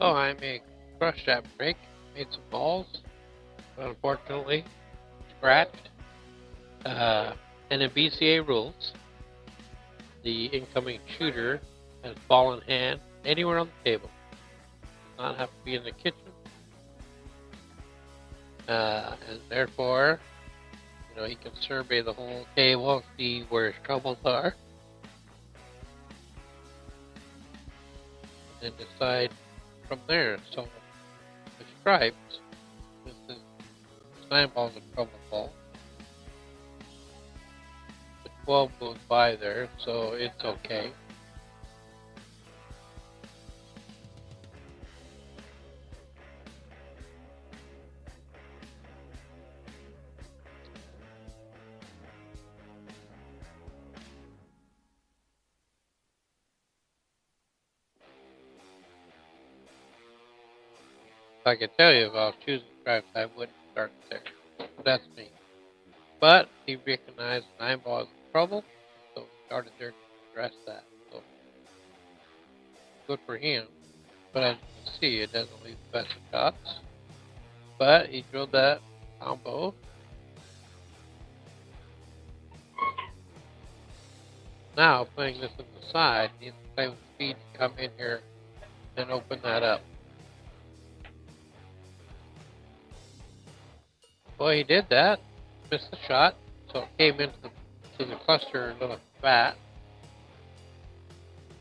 So I crushed that break, made some balls, but unfortunately scratched. And in BCA rules, the incoming shooter has ball in hand anywhere on the table. Does not have to be in the kitchen. And therefore, he can survey the whole table, see where his troubles are, and decide from there. So the stripes, this is 9 balls a trouble ball. The 12 goes by there, so it's okay. If I could tell you if I was choosing stripes, I wouldn't start there. That's me. But he recognized 9 balls of trouble, so he started there to address that. So good for him. But as you can see, it doesn't leave the best of shots. But he drilled that combo. Now, playing this on the side, he needs to play with speed to come in here and open that up. Well, he did that. Missed the shot, so it came into the cluster a little fat.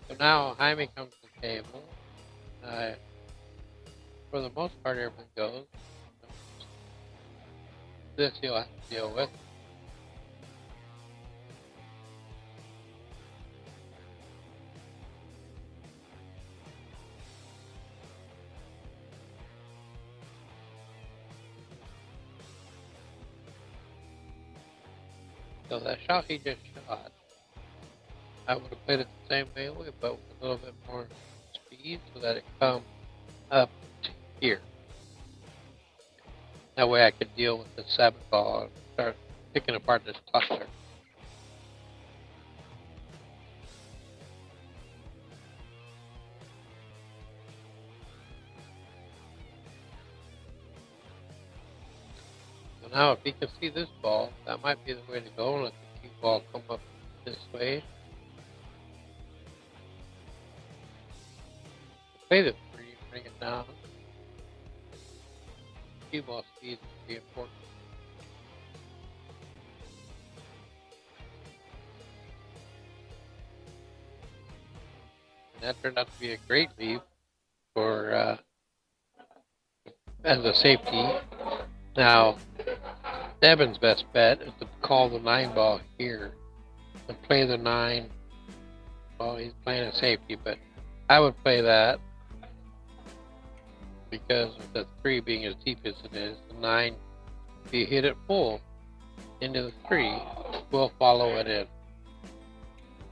So now Jaime comes to the table. For the most part, everything goes. This you'll have to deal with. So that shot he just shot, I would have played it the same way, but with a little bit more speed so that it comes up to here. That way I could deal with the 7 ball and start picking apart this cluster. Now, if he can see this ball, that might be the way to go. Let the cue ball come up this way. Play the 3, bring it down. Cue ball speed would be important. And that turned out to be a great lead for as a safety. Now, Devin's best bet is to call the 9 ball here and play the 9. Well, he's playing a safety, but I would play that because of the 3 being as deep as it is. The 9, if you hit it full into the 3, will follow it in.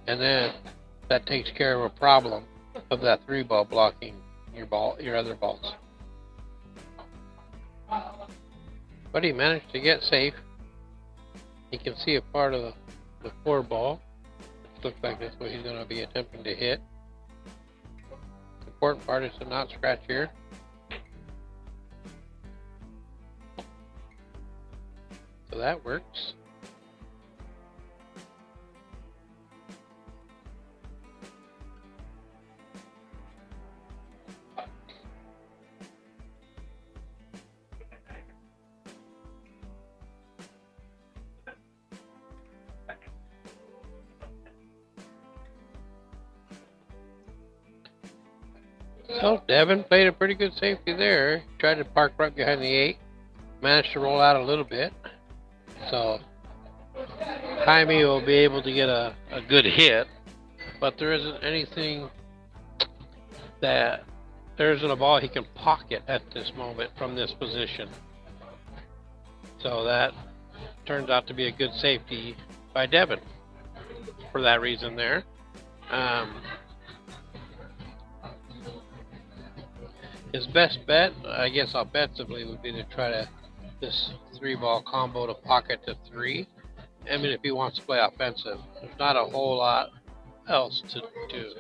And then that takes care of a problem of that 3 ball blocking your other balls. But he managed to get safe. He can see a part of the 4 ball. It looks like that's what he's going to be attempting to hit. The important part is to not scratch here. So that works. So Devin played a pretty good safety there. Tried to park right behind the 8. Managed to roll out a little bit. So Jaime will be able to get a good hit. But there isn't anything there isn't a ball he can pocket at this moment from this position. So that turns out to be a good safety by Devin for that reason there. His best bet, I guess offensively, would be to try this 3 ball combo to pocket to 3. I mean, if he wants to play offensive, there's not a whole lot else to do.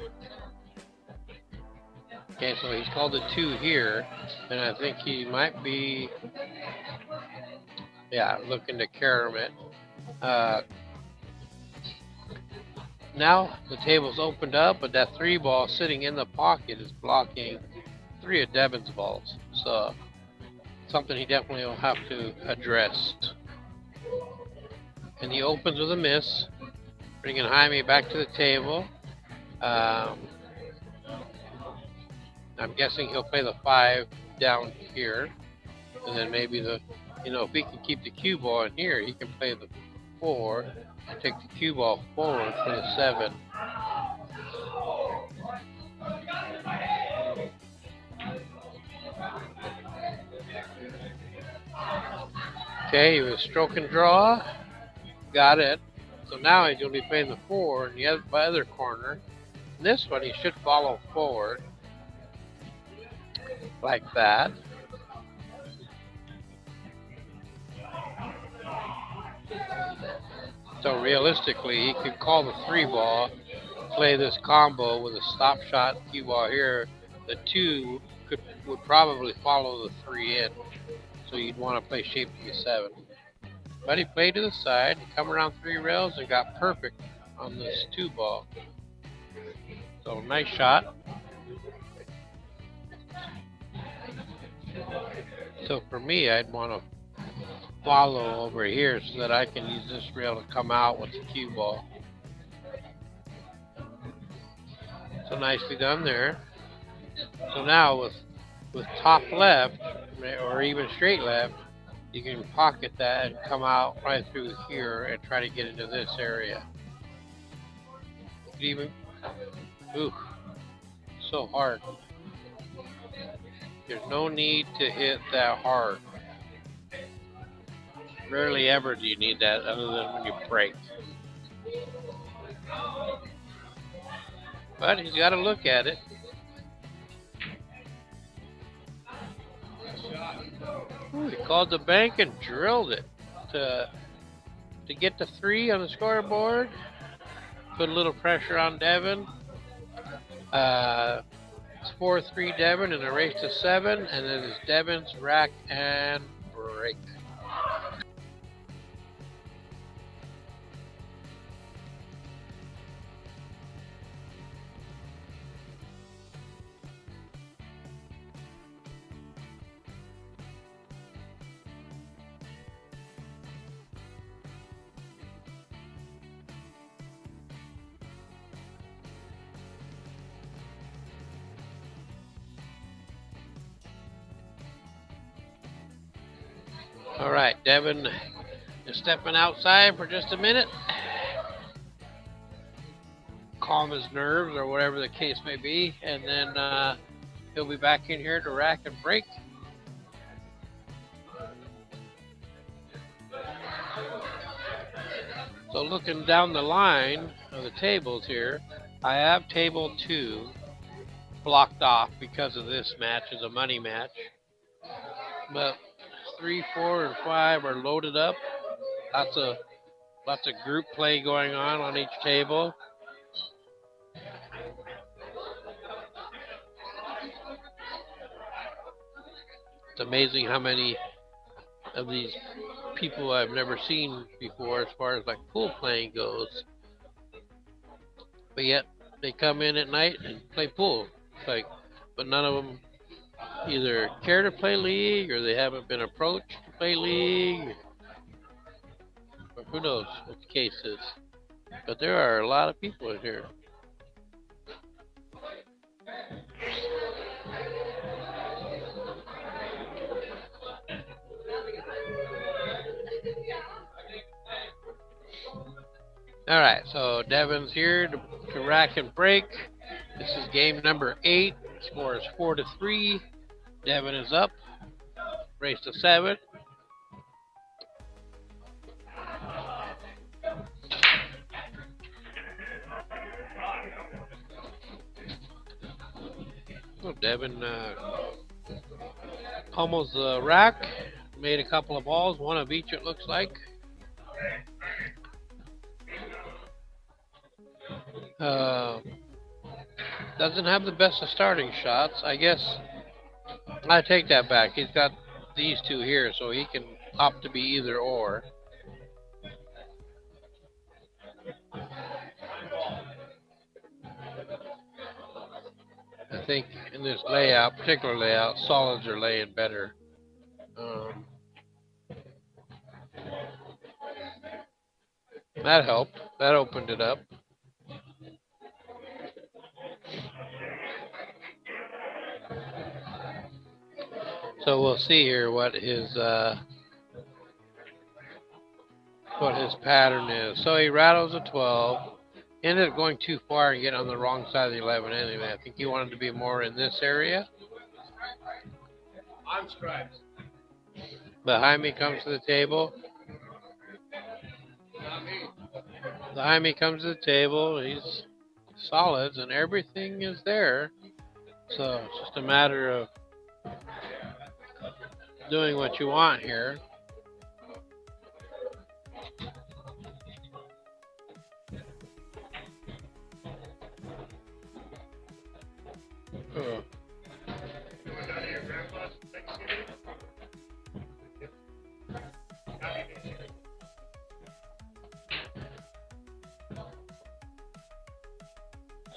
Okay, so he's called a 2 here, and I think he might be, yeah, looking to carom it. Now the table's opened up, but that 3 ball sitting in the pocket is blocking 3 of DEVYNN's balls. So something he definitely will have to address. And he opens with a miss, bringing Jaime back to the table. I'm guessing he'll play the 5 down here, and then maybe the, if he can keep the cue ball in here, he can play the 4 and take the cue ball forward for the 7. Okay, he was stroke and draw, got it. So now he's going to be playing the 4 in the other corner. In this one, he should follow forward like that. So realistically, he could call the 3 ball, play this combo with a stop shot cue ball here. The 2 would probably follow the 3 in, so you'd want to play shape to the 7. But he played to the side, come around 3 rails, and got perfect on this 2 ball. So nice shot. So for me, I'd want to follow over here so that I can use this rail to come out with the cue ball. So nicely done there. So now with top left, or even straight left, you can pocket that and come out right through here and try to get into this area. Even, ooh, so hard. There's no need to hit that hard. Rarely ever do you need that other than when you break. But he's got to look at it. Ooh, he called the bank and drilled it to get the 3 on the scoreboard. Put a little pressure on DEVYNN. It's 4-3 DEVYNN and a race to 7, and then it's DEVYNN's rack and break. All right, DEVYNN is stepping outside for just a minute. Calm his nerves or whatever the case may be, and then he'll be back in here to rack and break. So looking down the line of the tables here, I have table 2 blocked off because of this match is a money match. But 3, 4, and 5 are loaded up. Lots of group play going on each table. It's amazing how many of these people I've never seen before as far as like pool playing goes. But yet they come in at night and play pool. But none of them either care to play league or they haven't been approached to play league. Or who knows what the case is. But there are a lot of people in here. All right, so DEVYNN's here to rack and break. This is game number 8. Score is 4-3. DEVYNN is up. Race to 7. So DEVYNN pummels the rack. Made a couple of balls, one of each it looks like. Doesn't have the best of starting shots. I guess I take that back. He's got these two here, so he can opt to be either or. I think in this layout, particular layout, solids are laying better. That helped. That opened it up. So we'll see here what his pattern is. So he rattles a 12. Ended up going too far and getting on the wrong side of the 11 anyway. I think he wanted to be more in this area. On stripes. Jaime comes to the table. Jaime comes to the table. He's solids and everything is there. So it's just a matter of doing what you want here.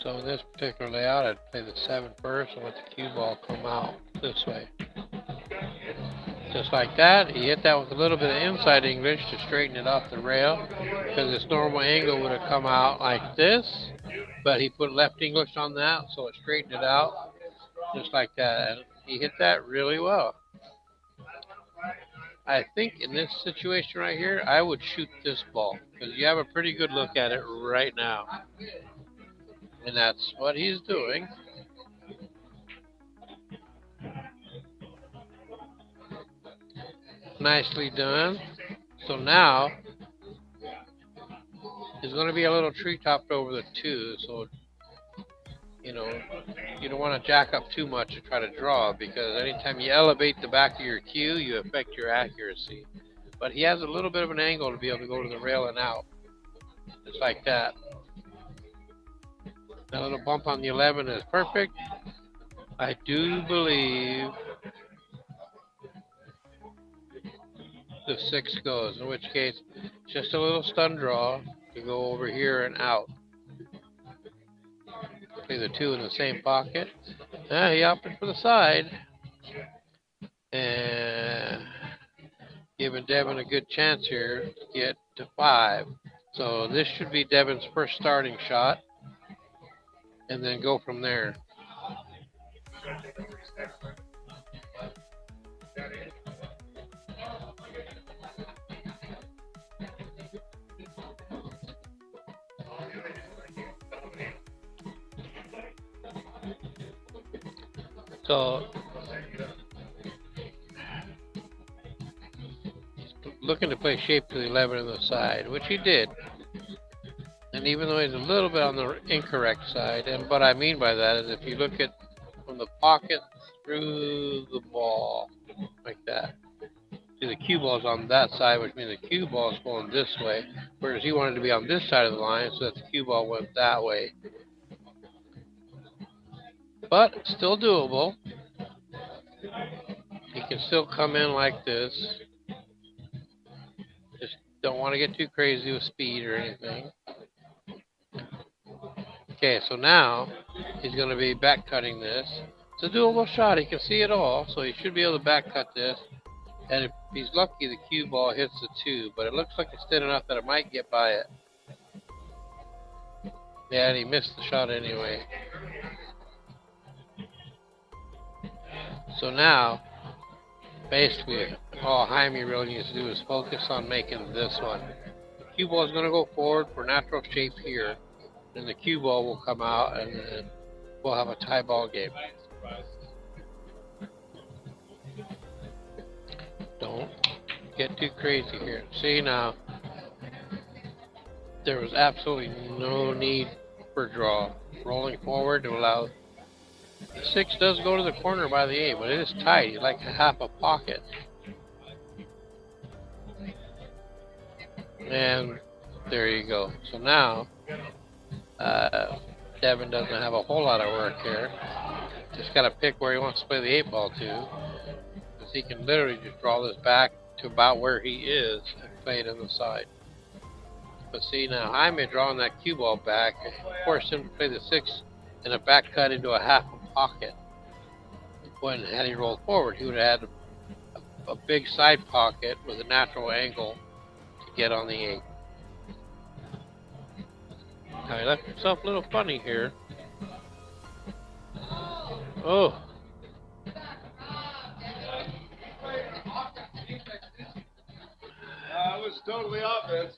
So in this particular layout, I'd play the 7 first and let the cue ball come out this way. Just like that. He hit that with a little bit of inside English to straighten it off the rail, because its normal angle would have come out like this, but he put left English on that, so it straightened it out just like that. And he hit that really well. I think in this situation right here, I would shoot this ball, because you have a pretty good look at it right now. And that's what he's doing. Nicely done. So now there's going to be a little tree topped over the 2, so you don't want to jack up too much to try to draw, because anytime you elevate the back of your cue, you affect your accuracy. But he has a little bit of an angle to be able to go to the rail and out, just like that. That little bump on the 11 is perfect. I do believe the 6 goes, in which case just a little stun draw to go over here and out. Play the 2 in the same pocket. He opted for the side, and giving Devin a good chance here to get to 5. So this should be Devin's first starting shot, and then go from there. So he's looking to play shape to the 11 on the side, which he did. And even though he's a little bit on the incorrect side, and what I mean by that is if you look at from the pocket through the ball, like that. See, the cue ball is on that side, which means the cue ball is going this way, whereas he wanted to be on this side of the line, so that the cue ball went that way. But still doable. He can still come in like this. Just don't want to get too crazy with speed or anything. Okay, so now he's going to be back cutting this. It's a doable shot. He can see it all, so he should be able to back cut this. And if he's lucky, the cue ball hits the 2, but it looks like it's thin enough that it might get by it. Yeah, and he missed the shot anyway. So now, basically, all Jaime really needs to do is focus on making this one. The cue ball is going to go forward for natural shape here, and the cue ball will come out, and then we'll have a tie ball game. Don't get too crazy here. See, now, there was absolutely no need for draw. Rolling forward to allow. The 6 does go to the corner by the 8, but it is tight. It's like half a pocket. And there you go. So now, Devin doesn't have a whole lot of work here. Just got to pick where he wants to play the 8-ball to. Because he can literally just draw this back to about where he is and play it on the side. But see, now Jaime drawing that cue ball back forced him to play the 6 and a back cut into a half a pocket. When had he rolled forward, he would have had a big side pocket with a natural angle to get on the 8. Now he left himself a little funny here. Oh. It was totally offense.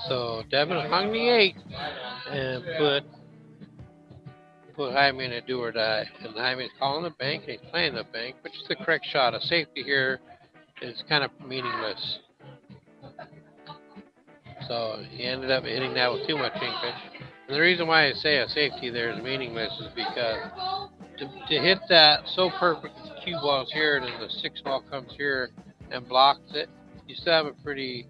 So Devin hung the 8 and put Jaime in a do or die. And Jaime's calling the bank and he's playing the bank, which is the correct shot. A safety here is kind of meaningless. So he ended up hitting that with too much inkage. And the reason why I say a safety there is meaningless is because to hit that so perfect, the cue ball's here and then the 6 ball comes here and blocks it, you still have a pretty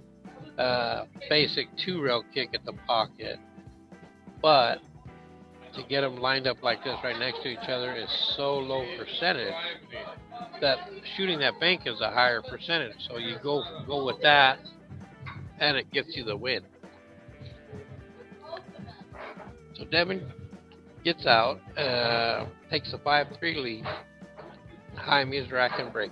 basic 2-rail kick at the pocket. But to get them lined up like this right next to each other is so low percentage that shooting that bank is a higher percentage. So you go with that and it gets you the win. So Devin gets out, takes a 5-3 lead. Jaime's rack and break.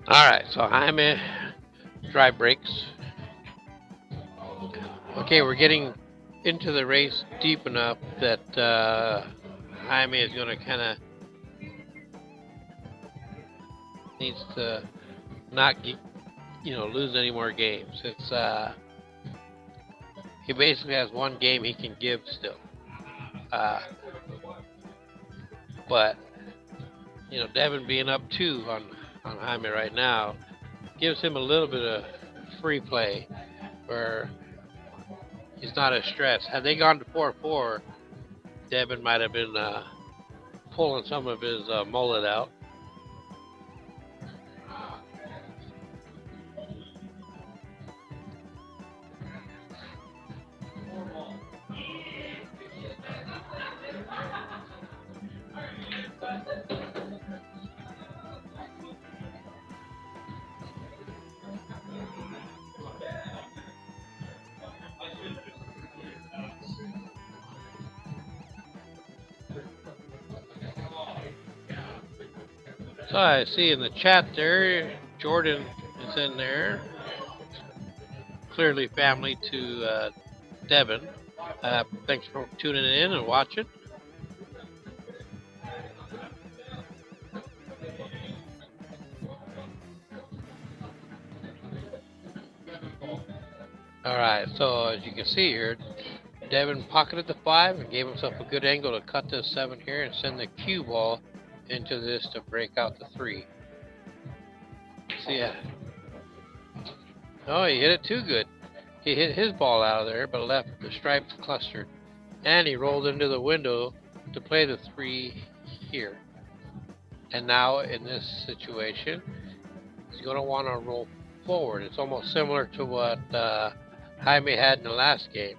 Alright, so Jaime dry breaks. Okay, we're getting into the race deep enough that Jaime is going to kind of needs to not lose any more games. It's he basically has one game he can give still, but Devin being up 2 on Jaime right now gives him a little bit of free play where he's not as stressed. Had they gone to 4-4, Devin might have been pulling some of his mullet out. So I see in the chat there, Jordan is in there. Clearly family to Devin. Thanks for tuning in and watching. Alright, so as you can see here, Devin pocketed the 5 and gave himself a good angle to cut this 7 here and send the cue ball into this to break out the 3. See ya. Oh, he hit it too good. He hit his ball out of there, but left the stripes clustered. And he rolled into the window to play the 3 here. And now in this situation, he's going to want to roll forward. It's almost similar to what Jaime had in the last game.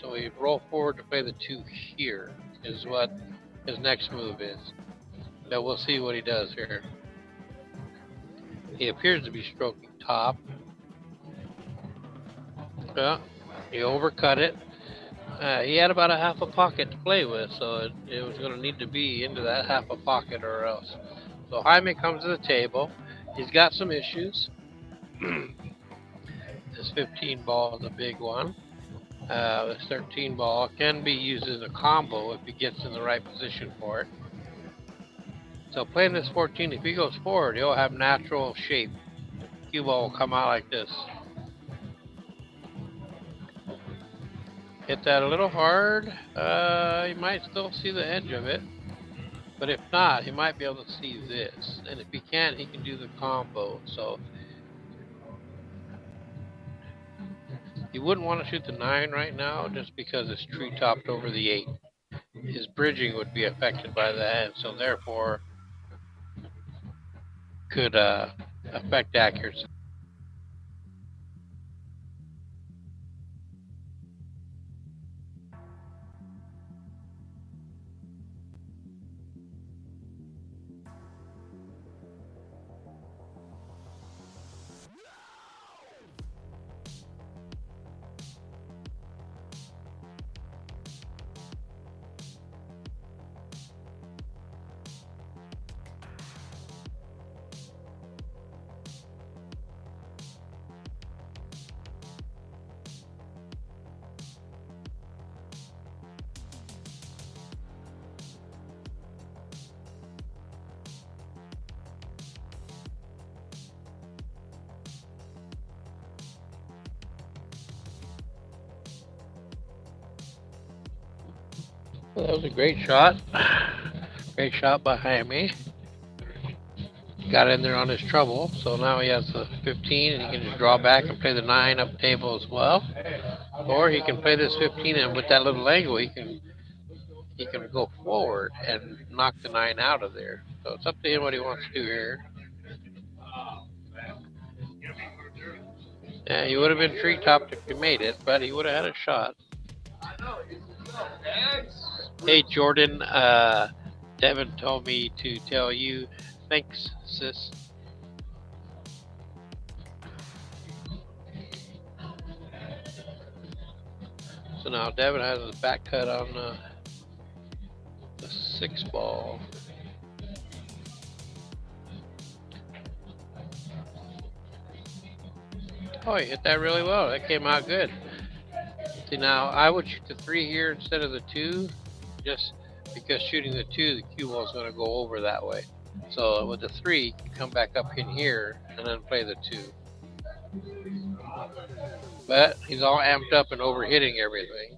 So he roll forward to play the 2 here is what his next move is. Now we'll see what he does here. He appears to be stroking top. Yeah, he overcut it. He had about a half a pocket to play with, so it was going to need to be into that half a pocket or else. So Jaime comes to the table. He's got some issues. This 15 ball is a big one. This 13 ball can be used as a combo if he gets in the right position for it. So playing this 14, if he goes forward, he'll have natural shape. Cue ball will come out like this. Hit that a little hard. You might still see the edge of it. But if not, he might be able to see this. And if he can't, he can do the combo. So you wouldn't want to shoot the 9 right now just because it's tree topped over the 8. His bridging would be affected by that, and so therefore could affect accuracy. Well, that was a great shot. Great shot by Jaime. Got in there on his trouble, so now he has the 15 and he can just draw back and play the 9 up table as well. Or he can play this 15 and with that little angle he can go forward and knock the 9 out of there. So it's up to him what he wants to do here. Yeah, he would have been tree topped if he made it, but he would have had a shot. Hey Jordan, Devin told me to tell you thanks, sis. So now Devin has his back cut on the 6 ball. Oh, he hit that really well. That came out good. See, now I would shoot the 3 here instead of the 2, just because shooting the 2, the cue ball is going to go over that way. So with the 3, you can come back up in here and then play the 2. But he's all amped up and overhitting everything.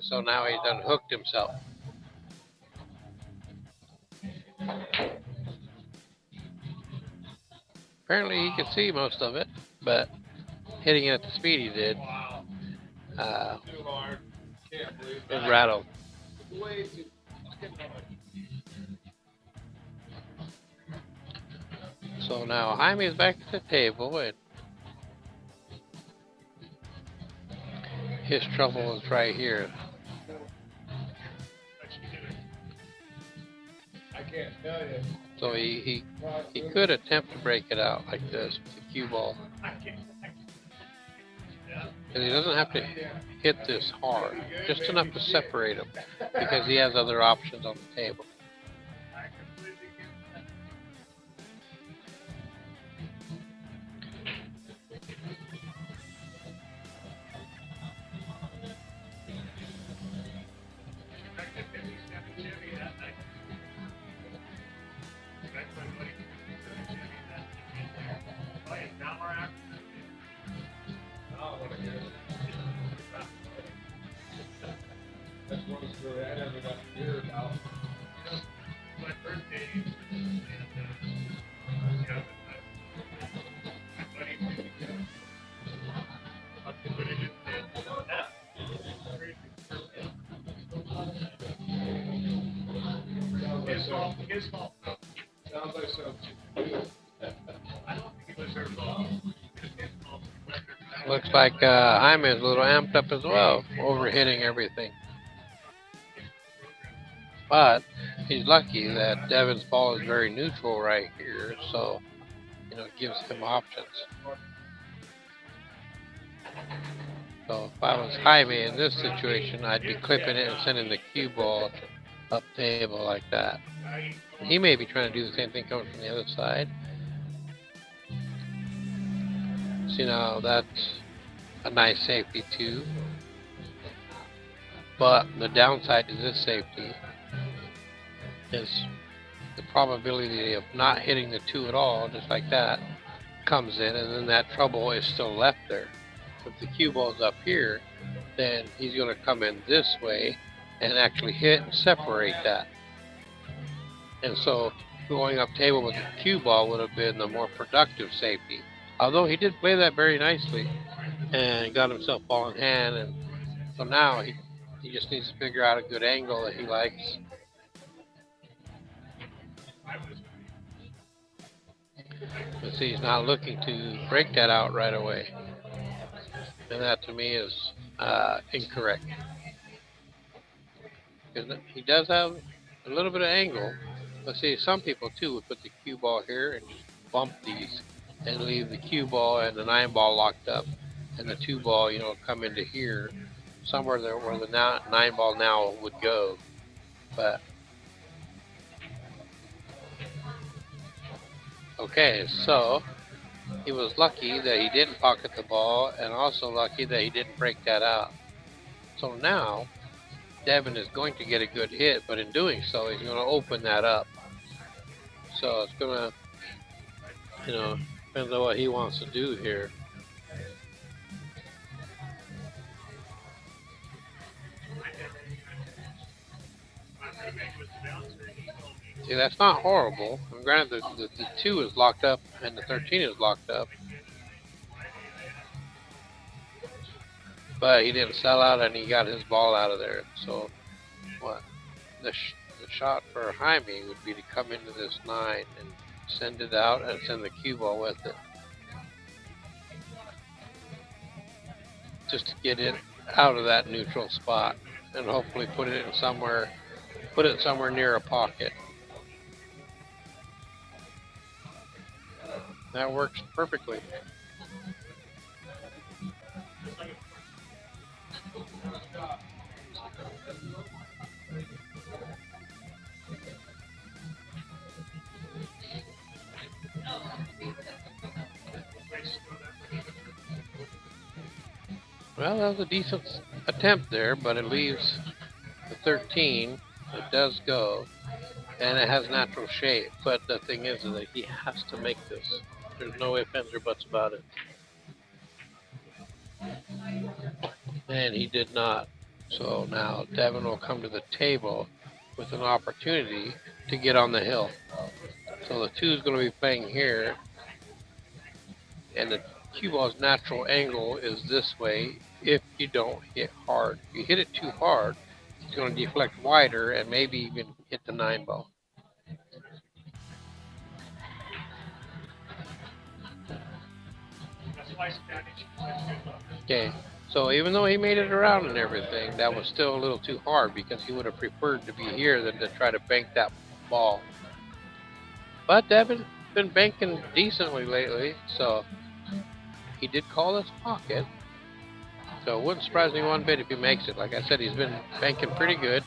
So now he's unhooked himself. Apparently he could see most of it, but hitting it at the speed he did, it rattled. So now Jaime is back at the table and his trouble is right here. I can't tell you. So he could attempt to break it out like this with the cue ball. And he doesn't have to hit this hard, just enough to separate him, because he has other options on the table. I never got to hear about. My birthday, and my buddy, his fault. Sounds like something. looks like Jaime is a little amped up as well, overhitting everything. But he's lucky that Devin's ball is very neutral right here, so it gives him options. So if I was Jaime in this situation, I'd be clipping it and sending the cue ball up table like that. He may be trying to do the same thing coming from the other side. See, now that's a nice safety too. But the downside to this safety is the probability of not hitting the 2 at all, just like that, comes in, and then that trouble is still left there. If the cue ball's up here, then he's going to come in this way and actually hit and separate that. And so going up table with the cue ball would have been the more productive safety. Although he did play that very nicely and got himself ball in hand, and so now he just needs to figure out a good angle that he likes. But see, he's not looking to break that out right away. And that to me is incorrect. Because he does have a little bit of angle. But see, some people too would put the cue ball here and just bump these and leave the cue ball and the 9 ball locked up, and the 2 ball, come into here, somewhere there where the 9 ball now would go. But okay, so he was lucky that he didn't pocket the ball, and also lucky that he didn't break that out. So now Devin is going to get a good hit, but in doing so, he's going to open that up. So it's going to, depends on what he wants to do here. See, that's not horrible. And granted, the 2 is locked up and the 13 is locked up. But he didn't sell out and he got his ball out of there. So what? The shot for Jaime would be to come into this 9 and send it out and send the cue ball with it. Just to get it out of that neutral spot and hopefully put it somewhere near a pocket. That works perfectly. Well, that was a decent attempt there, but it leaves the 13. It does go, and it has natural shape. But the thing is that he has to make this. There's no ifs, ands, or buts about it. And he did not. So now Devin will come to the table with an opportunity to get on the hill. So the 2 is going to be playing here, and the cue ball's natural angle is this way if you don't hit hard. If you hit it too hard, it's going to deflect wider and maybe even hit the 9 ball. Okay, so even though he made it around and everything, that was still a little too hard because he would have preferred to be here than to try to bank that ball. But Devin's been banking decently lately, so he did call this pocket. So it wouldn't surprise me one bit if he makes it. Like I said, he's been banking pretty good.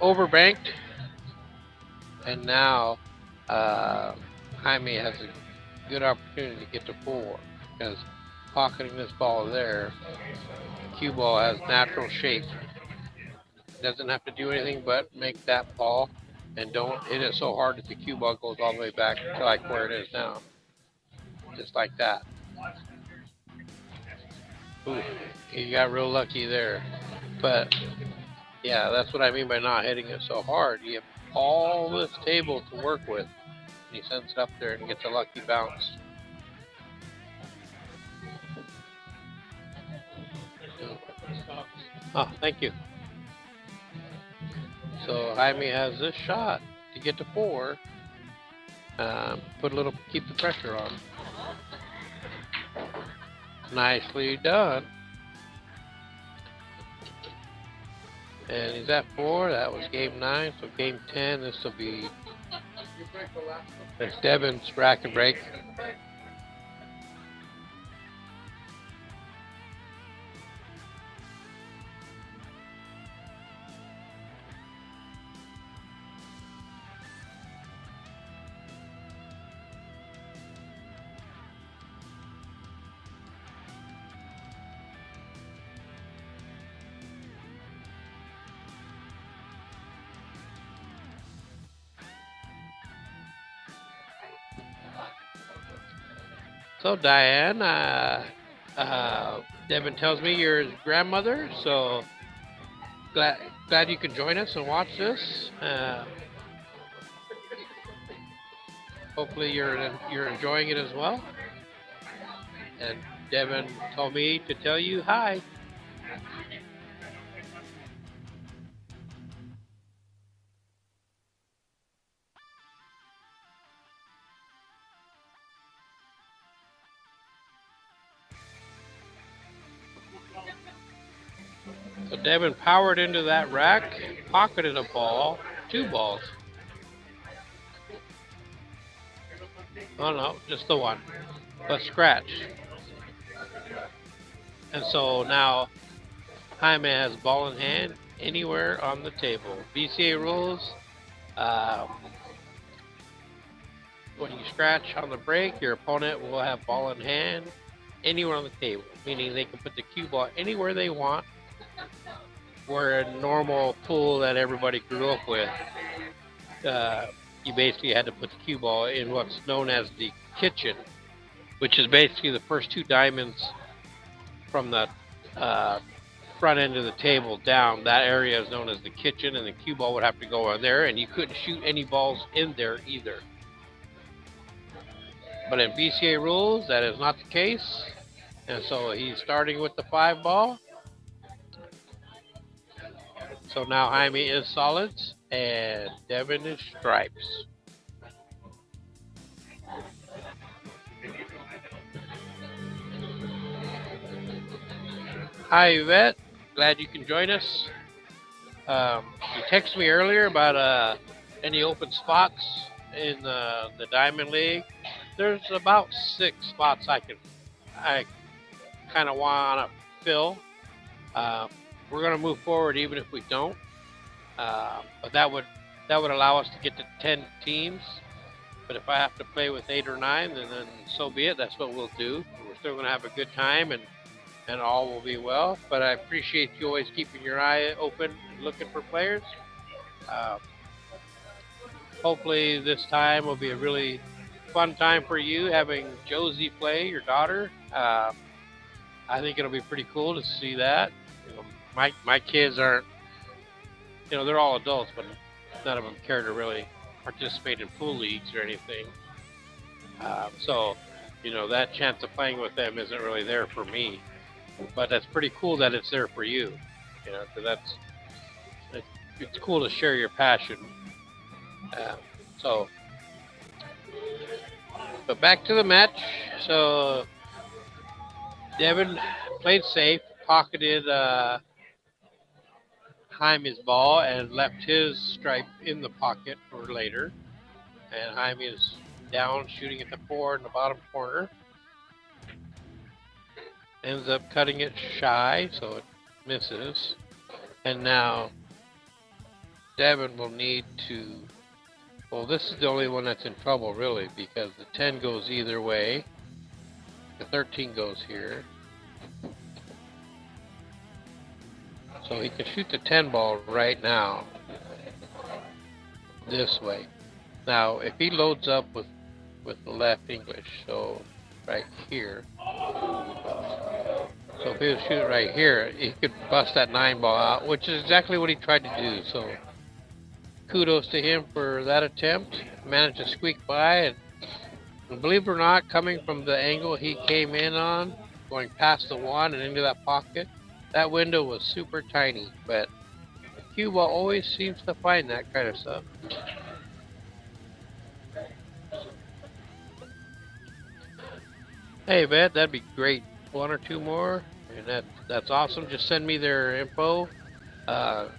Overbanked, and now Jaime has a good opportunity to get to 4 because pocketing this ball there, the cue ball has natural shape. Doesn't have to do anything but make that ball, and don't hit it so hard that the cue ball goes all the way back to like where it is now. Just like that. Ooh, he got real lucky there. But yeah, that's what I mean by not hitting it so hard. You have all this table to work with. And he sends it up there and gets a lucky bounce. Oh, thank you. So Jaime has this shot to get to 4. Keep the pressure on. Nicely done. And he's at 4. That was game 9. So game 10, this will be Devynn's rack and break. So Diane, Devyn tells me you're his grandmother, so glad you could join us and watch this. Hopefully you're enjoying it as well. And Devyn told me to tell you hi. So Devyn powered into that rack, pocketed a ball, 2 balls. Oh no, just the one, but scratch. And so now Jaime has ball in hand anywhere on the table. BCA rules, when you scratch on the break, your opponent will have ball in hand anywhere on the table, meaning they can put the cue ball anywhere they want. Where a normal pool that everybody grew up with, you basically had to put the cue ball in what's known as the kitchen, which is basically the first 2 diamonds from the front end of the table down. That area is known as the kitchen, and the cue ball would have to go on there, and you couldn't shoot any balls in there either. But in BCA rules, that is not the case, and so he's starting with the 5 ball. So now Jaime is solids and Devyn is stripes. Hi Yvette, glad you can join us. You texted me earlier about any open spots in the Diamond League. There's about 6 spots I kind of want to fill. We're going to move forward even if we don't. But that would allow us to get to 10 teams. But if I have to play with 8 or 9, then so be it. That's what we'll do. We're still going to have a good time, and all will be well. But I appreciate you always keeping your eye open and looking for players. Hopefully this time will be a really fun time for you, having Josie play, your daughter. I think it'll be pretty cool to see that. My kids aren't, they're all adults, but none of them care to really participate in pool leagues or anything. So, that chance of playing with them isn't really there for me. But that's pretty cool that it's there for you. Because it's cool to share your passion. But back to the match. So, Devyn played safe, pocketed Jaime's ball and left his stripe in the pocket for later. And Jaime is down, shooting at the 4 in the bottom corner. Ends up cutting it shy, so it misses. And now Devyn will need to... Well, this is the only one that's in trouble, really, because the 10 goes either way. The 13 goes here. So he can shoot the 10 ball right now, this way. Now, if he loads up with the left English, so right here. So if he was shooting right here, he could bust that 9 ball out, which is exactly what he tried to do. So kudos to him for that attempt. Managed to squeak by, and believe it or not, coming from the angle he came in on, going past the 1 and into that pocket, that window was super tiny, but Cuba always seems to find that kind of stuff. Hey, man, that'd be great one or two more, and that's awesome. Just send me their info, the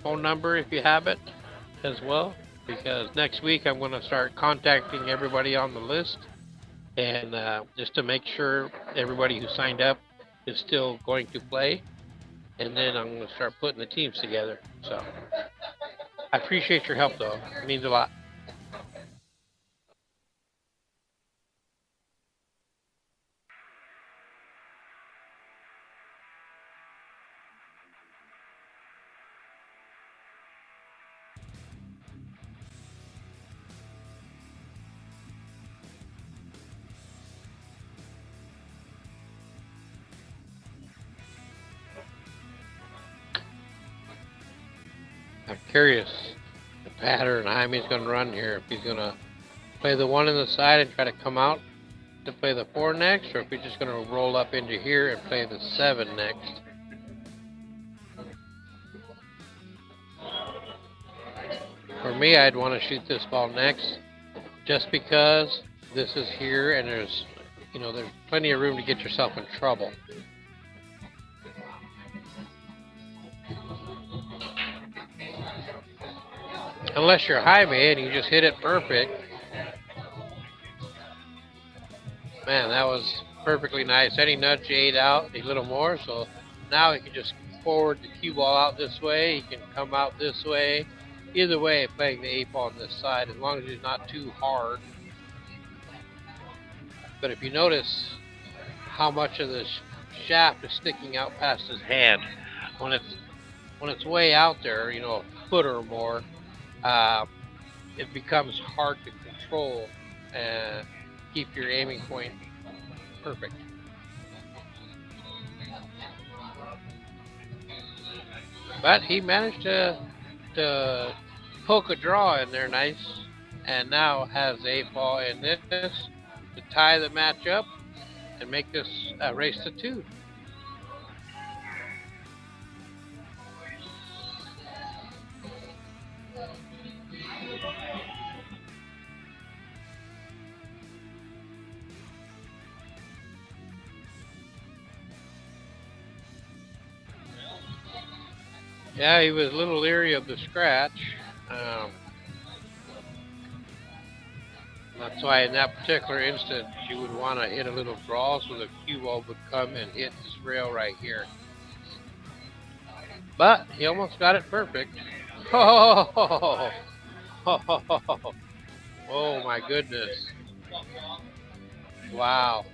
phone number if you have it as well, because next week I'm going to start contacting everybody on the list, and just to make sure everybody who signed up is still going to play, and then I'm going to start putting the teams together. So I appreciate your help, though. It means a lot. I'm curious the pattern Jaime's going to run here. If he's going to play the 1 in the side and try to come out to play the 4 next, or if he's just going to roll up into here and play the 7 next. For me, I'd want to shoot this ball next, just because this is here and there's plenty of room to get yourself in trouble. Unless you're Jaime and you just hit it perfect. Man, that was perfectly nice. And he nudged 8 out a little more, so now he can just forward the cue ball out this way. He can come out this way. Either way, playing the 8 ball on this side, as long as he's not too hard. But if you notice how much of the shaft is sticking out past his hand, when it's way out there, a foot or more, it becomes hard to control and keep your aiming point perfect. But he managed to poke a draw in there nice, and now has the 8 ball in this to tie the match up and make this a race to 2. Yeah, he was a little leery of the scratch. That's why in that particular instance, you would want to hit a little draw so the cue ball would come and hit this rail right here. But he almost got it perfect. Oh, oh my goodness. Wow.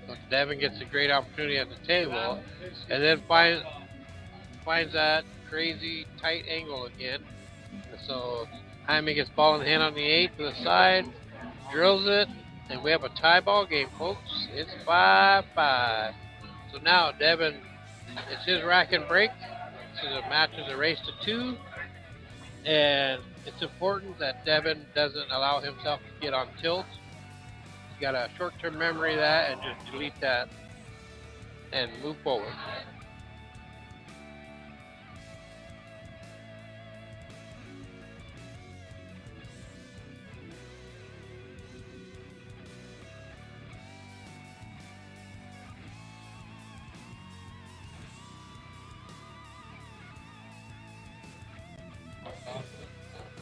So DEVYNN gets a great opportunity at the table and then finds that crazy tight angle again. So Jaime gets ball in hand on the 8 to the side, drills it, and we have a tie ball game, folks. It's 5-5. So now DEVYNN, it's his rack and break. So the match is a race to 2. And it's important that DEVYNN doesn't allow himself to get on tilt. You got a short-term memory of that and just delete that and move forward.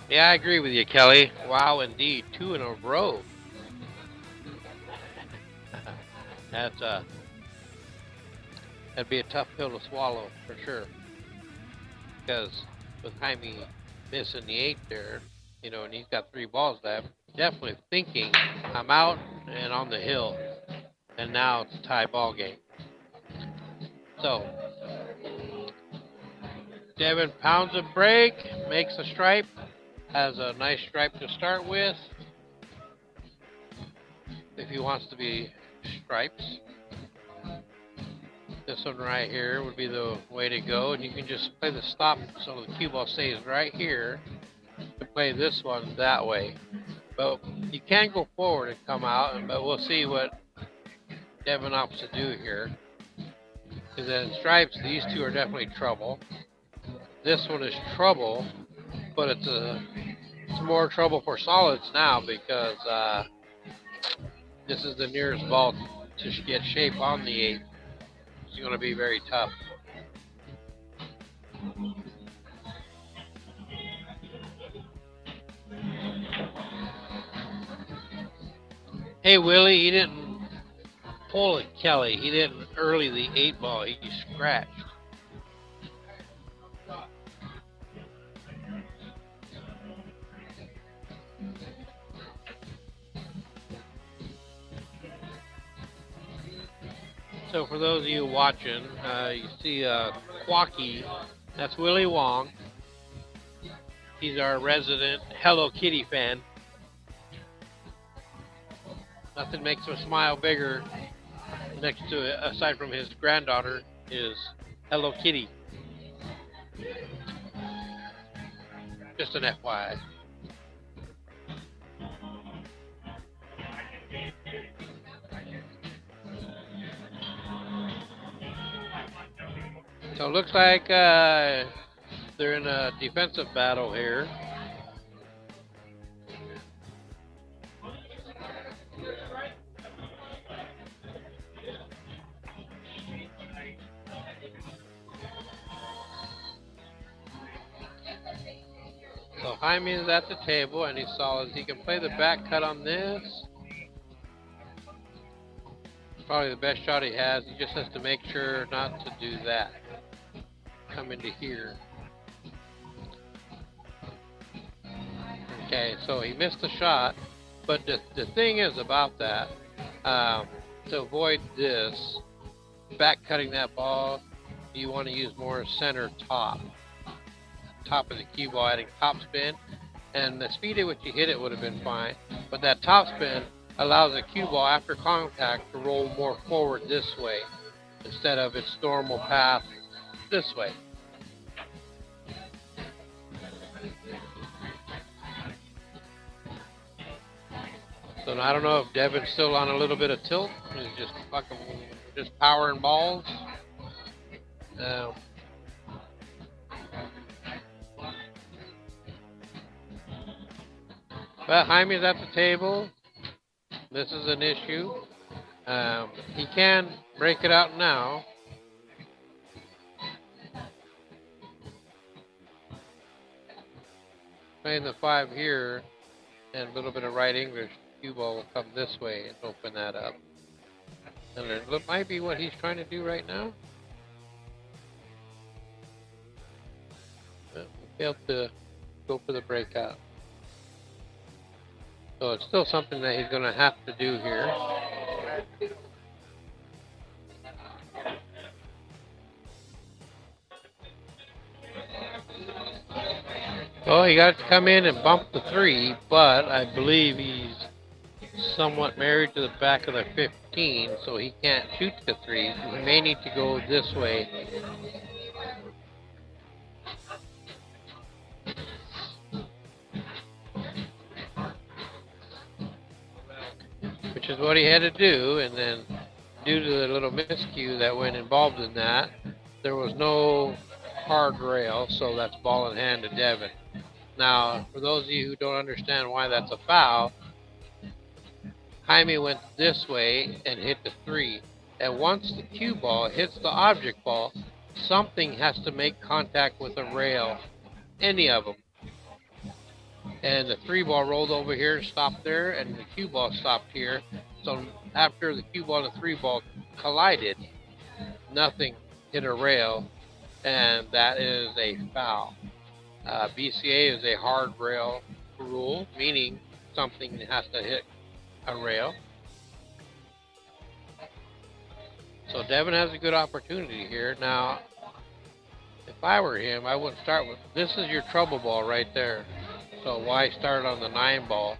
Yeah, I agree with you, Kelly. Wow, indeed. 2 in a row. That'd be a tough pill to swallow for sure. Because with Jaime missing the 8 there, and he's got 3 balls left, definitely thinking I'm out and on the hill. And now it's a tie ball game. So DEVYNN pounds a break, makes a stripe, has a nice stripe to start with. If he wants to be stripes, this one right here would be the way to go, and you can just play the stop so the cue ball stays right here to play this one that way. But you can go forward and come out, but we'll see what DEVYNN opts to do here. Because in stripes, these 2 are definitely trouble. This one is trouble, but it's more trouble for solids now because this is the nearest ball to get shape on the 8. It's going to be very tough. Hey, Willie, he didn't pull it, Kelly. He didn't early the 8 ball. He scratched. So for those of you watching, you see Quacky. That's Willie Wong. He's our resident Hello Kitty fan. Nothing makes him smile bigger next to it, aside from his granddaughter, is Hello Kitty. Just an FYI. So it looks like they're in a defensive battle here. So Jaime is at the table and he saw as he can play the back cut on this. Probably the best shot he has. He just has to make sure not to do that. Come into here. Okay, so he missed the shot, but the thing is about that, to avoid this, back cutting that ball, you want to use more center top of the cue ball, adding top spin, and the speed at which you hit it would have been fine, but that top spin allows the cue ball after contact to roll more forward this way instead of its normal path this way. So I don't know if Devin's still on a little bit of tilt. He's just powering balls. But Jaime's at the table. This is an issue. He can break it out now. Playing the 5 here and a little bit of right English. Cue ball will come this way and open that up. And it might be what he's trying to do right now. But he failed to go for the breakout. So it's still something that he's going to have to do here. Well, he got to come in and bump the 3, but I believe he's somewhat married to the back of the 15, so he can't shoot the 3. He may need to go this way. Which is what he had to do, and then due to the little miscue that went involved in that, there was no hard rail, so that's ball in hand to Devin. Now, for those of you who don't understand why that's a foul, Jaime went this way and hit the 3. And once the cue ball hits the object ball, something has to make contact with a rail, any of them. And the 3 ball rolled over here, stopped there, and the cue ball stopped here. So after the cue ball and the 3 ball collided, nothing hit a rail, and that is a foul. BCA is a hard rail rule, meaning something has to hit a rail. So Devin has a good opportunity here. Now, if I were him, I wouldn't start with, this is your trouble ball right there. So why start on the 9 ball?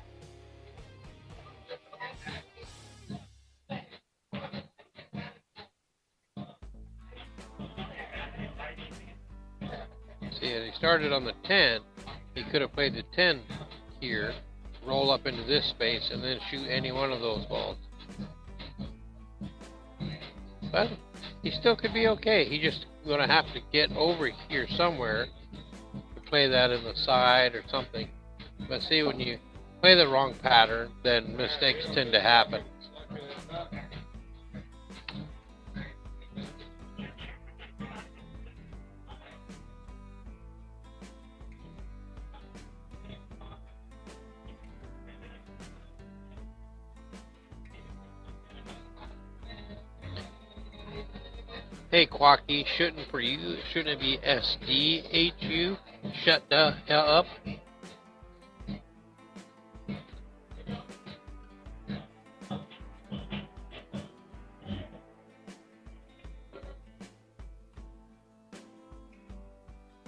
See, if he started on the 10, he could have played the 10 here, roll up into this space, and then shoot any one of those balls. But he still could be okay. He's just going to have to get over here somewhere to play that in the side or something. But see, when you play the wrong pattern, then mistakes tend to happen. Hey, Quacky, shouldn't it be SDHU? Shut the hell up.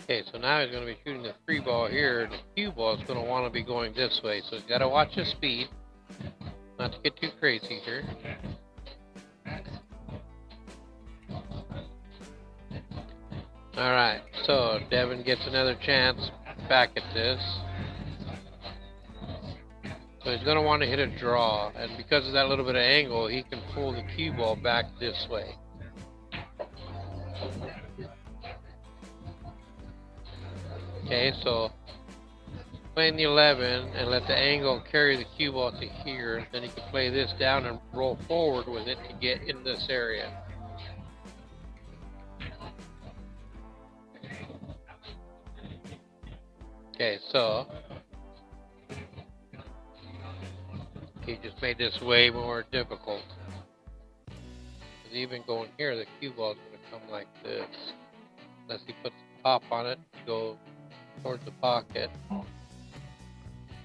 Okay, so now he's going to be shooting the free ball here, and the cue ball is going to want to be going this way, so he's got to watch his speed, not to get too crazy here. Alright, so Devin gets another chance back at this. So he's going to want to hit a draw, and because of that little bit of angle, he can pull the cue ball back this way. Okay, so playing the 11 and let the angle carry the cue ball to here, then he can play this down and roll forward with it to get in this area. Okay, so he just made this way more difficult. Because even going here, the cue ball is going to come like this. Unless he puts the top on it, go towards the pocket. But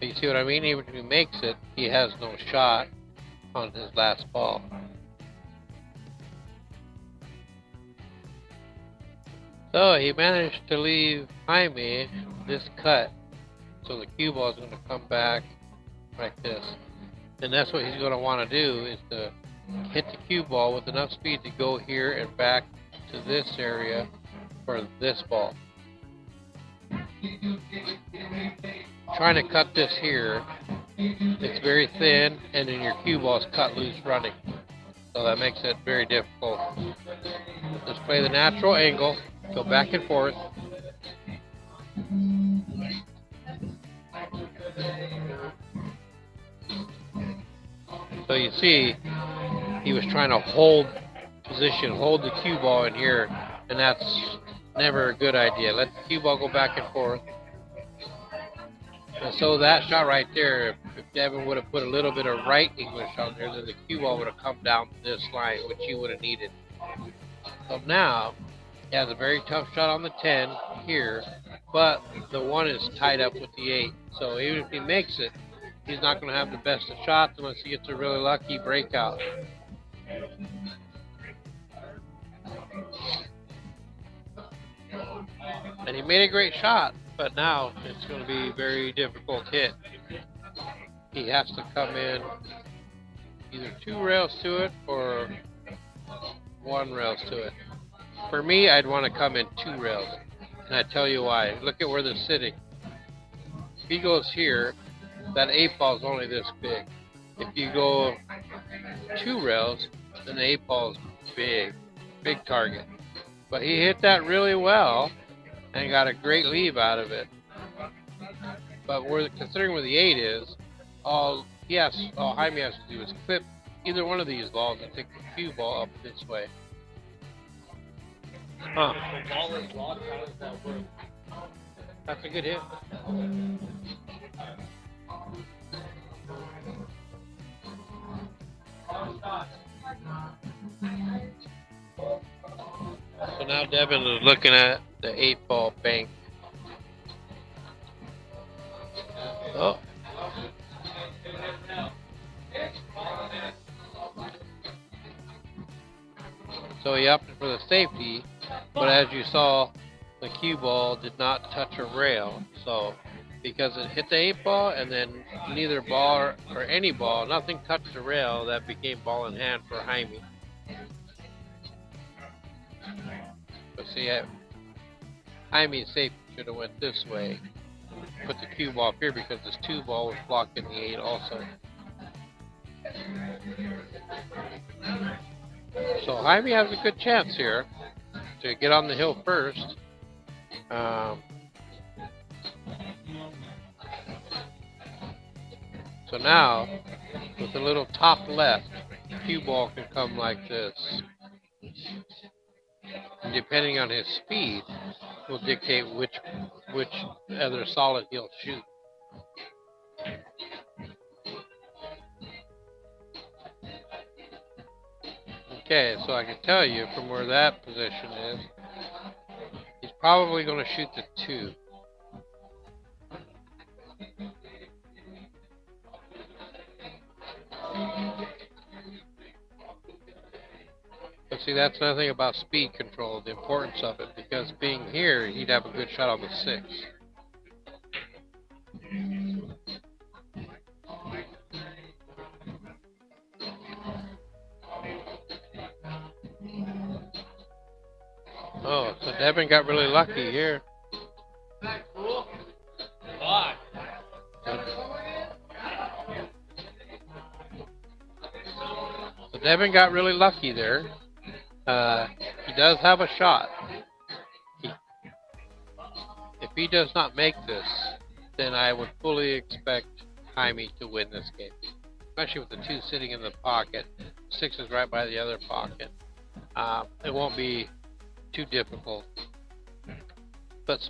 you see what I mean? Even if he makes it, he has no shot on his last ball. So he managed to leave Jaime this cut. So the cue ball is going to come back like this. And that's what he's going to want to do, is to hit the cue ball with enough speed to go here and back to this area for this ball. Trying to cut this here, it's very thin, and then your cue ball is cut loose running. So that makes it very difficult. Just play the natural angle, go back and forth. So you see, he was trying to hold position, hold the cue ball in here, and that's never a good idea. Let the cue ball go back and forth. And so that shot right there, if Devin would have put a little bit of right English on there, then the cue ball would have come down this line, which he would have needed. So now, he has a very tough shot on the 10 here, but the 1 is tied up with the 8. So even if he makes it, he's not going to have the best of shots unless he gets a really lucky breakout. And he made a great shot, but now it's going to be a very difficult hit. He has to come in either 2 rails to it or 1 rails to it. For me, I'd want to come in 2 rails, and I tell you why. Look at where they're sitting. If he goes here, that 8 ball is only this big. If you go 2 rails, then the 8 ball is big target. But he hit that really well and got a great leave out of it. But considering where the 8 is, all Jaime has to do is clip either one of these balls and take the cue ball up this way. Huh. The ball is locked. How does that work? That's a good hit. So now Devin is looking at the 8-ball bank. Oh. So he opted for the safety, but as you saw, the cue ball did not touch a rail. So because it hit the 8-ball and then neither ball or any ball, nothing touched the rail, that became ball in hand for Jaime. But see, Jaime's safety should have went this way. Put the cue ball up here because this 2-ball was blocking the 8 also. So Jaime has a good chance here to get on the hill first. So now, with a little top left, the cue ball can come like this. And depending on his speed, will dictate which other solid he'll shoot. Okay, so I can tell you from where that position is, he's probably going to shoot the 2. But see, that's another thing about speed control, the importance of it, because being here, he'd have a good shot on the 6. Oh, so Devin got really lucky here. So Devin got really lucky there. He does have a shot. If he does not make this, then I would fully expect Jaime to win this game, especially with the 2 sitting in the pocket. 6 is right by the other pocket. It won't be too difficult. But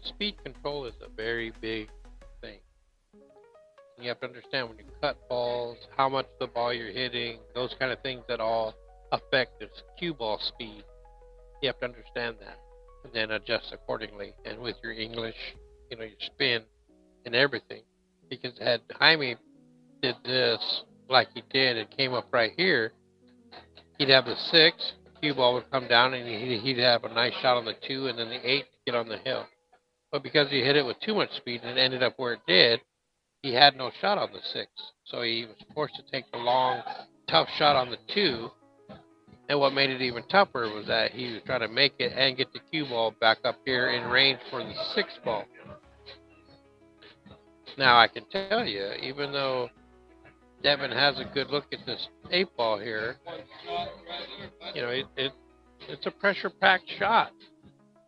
speed control is a very big thing. You have to understand when you cut balls, how much of the ball you're hitting, those kind of things that all affect the cue ball speed. You have to understand that and then adjust accordingly. And with your English, your spin and everything. Because had Jaime did this like he did and came up right here, he'd have the 6, the cue ball would come down and he'd have a nice shot on the 2 and then the 8 to get on the hill. But because he hit it with too much speed and it ended up where it did, he had no shot on the 6. So he was forced to take the long, tough shot on the 2. And what made it even tougher was that he was trying to make it and get the cue ball back up here in range for the 6 ball. Now I can tell you, even though Devin has a good look at this 8 ball here, it's a pressure-packed shot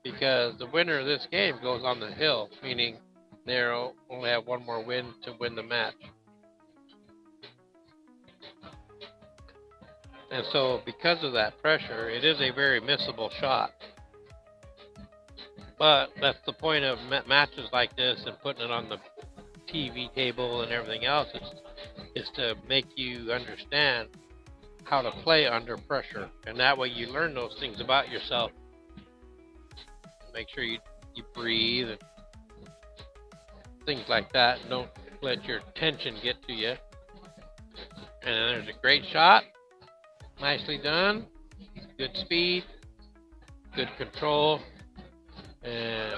because the winner of this game goes on the hill, meaning they'll only have one more win to win the match. And so because of that pressure, it is a very missable shot. But that's the point of matches like this and putting it on the TV table and everything else is to make you understand how to play under pressure. And that way you learn those things about yourself. Make sure you breathe and things like that. Don't let your tension get to you. And then there's a great shot. Nicely done. Good speed. Good control. And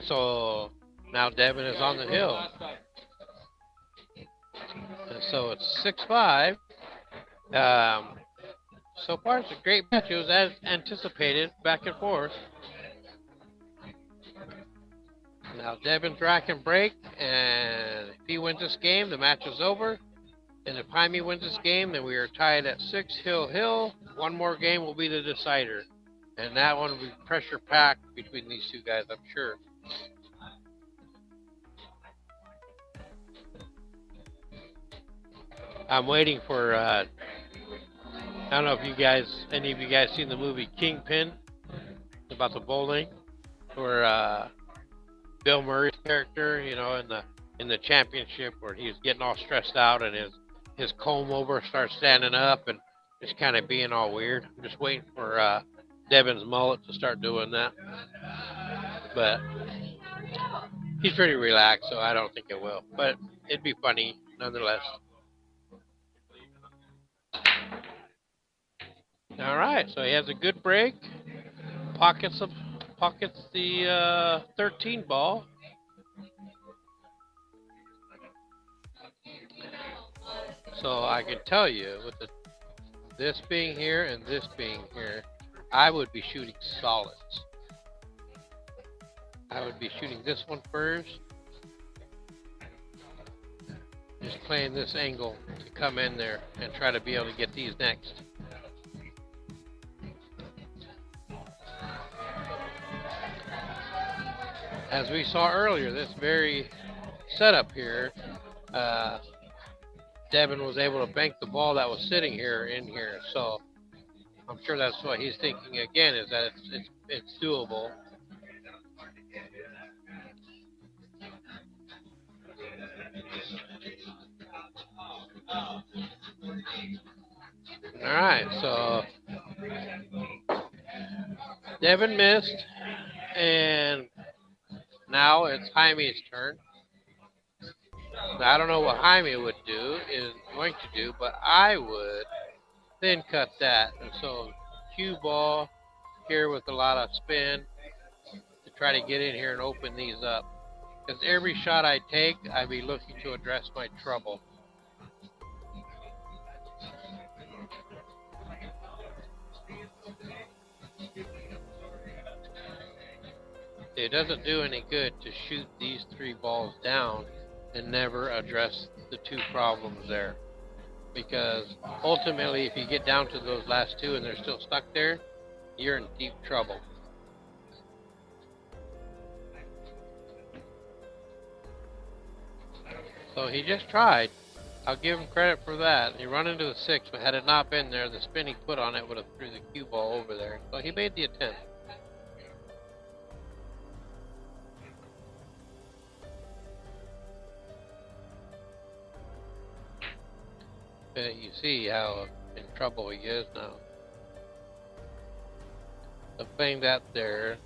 so now Devin is on the hill. And so it's 6-5. So far it's a great match. It was as anticipated, back and forth. Now Devin's rack and break, and if he wins this game, the match is over. And if Jaime wins this game, then we are tied at 6 hill. One more game will be the decider. And that one will be pressure packed between these 2 guys, I'm sure. I'm waiting for, I don't know if any of you guys seen the movie Kingpin, about the bowling, where Bill Murray's character, in the championship, where he was getting all stressed out and his comb over starts standing up and just kind of being all weird. I'm just waiting for Devin's mullet to start doing that. But he's pretty relaxed, so I don't think it will. But it'd be funny nonetheless. All right, so he has a good break. Pockets the 13 ball. So I can tell you, with this being here and this being here, I would be shooting solids. I would be shooting this one first. Just playing this angle to come in there and try to be able to get these next. As we saw earlier, this very setup here, Devin was able to bank the ball that was sitting here in here. So I'm sure that's what he's thinking again, is that it's doable. Alright, so Devin missed, and now it's Jaime's turn. Now, I don't know what Jaime would do, is going to do, but I would thin cut that. And so cue ball here with a lot of spin to try to get in here and open these up. Because every shot I take, I'd be looking to address my trouble. It doesn't do any good to shoot these 3 balls down and never address the 2 problems there. Because ultimately, if you get down to those last 2 and they're still stuck there, you're in deep trouble. So he just tried. I'll give him credit for that. He run into the 6, but had it not been there, the spin he put on it would have threw the cue ball over there. So he made the attempt. You see how in trouble he is now. So playing that there,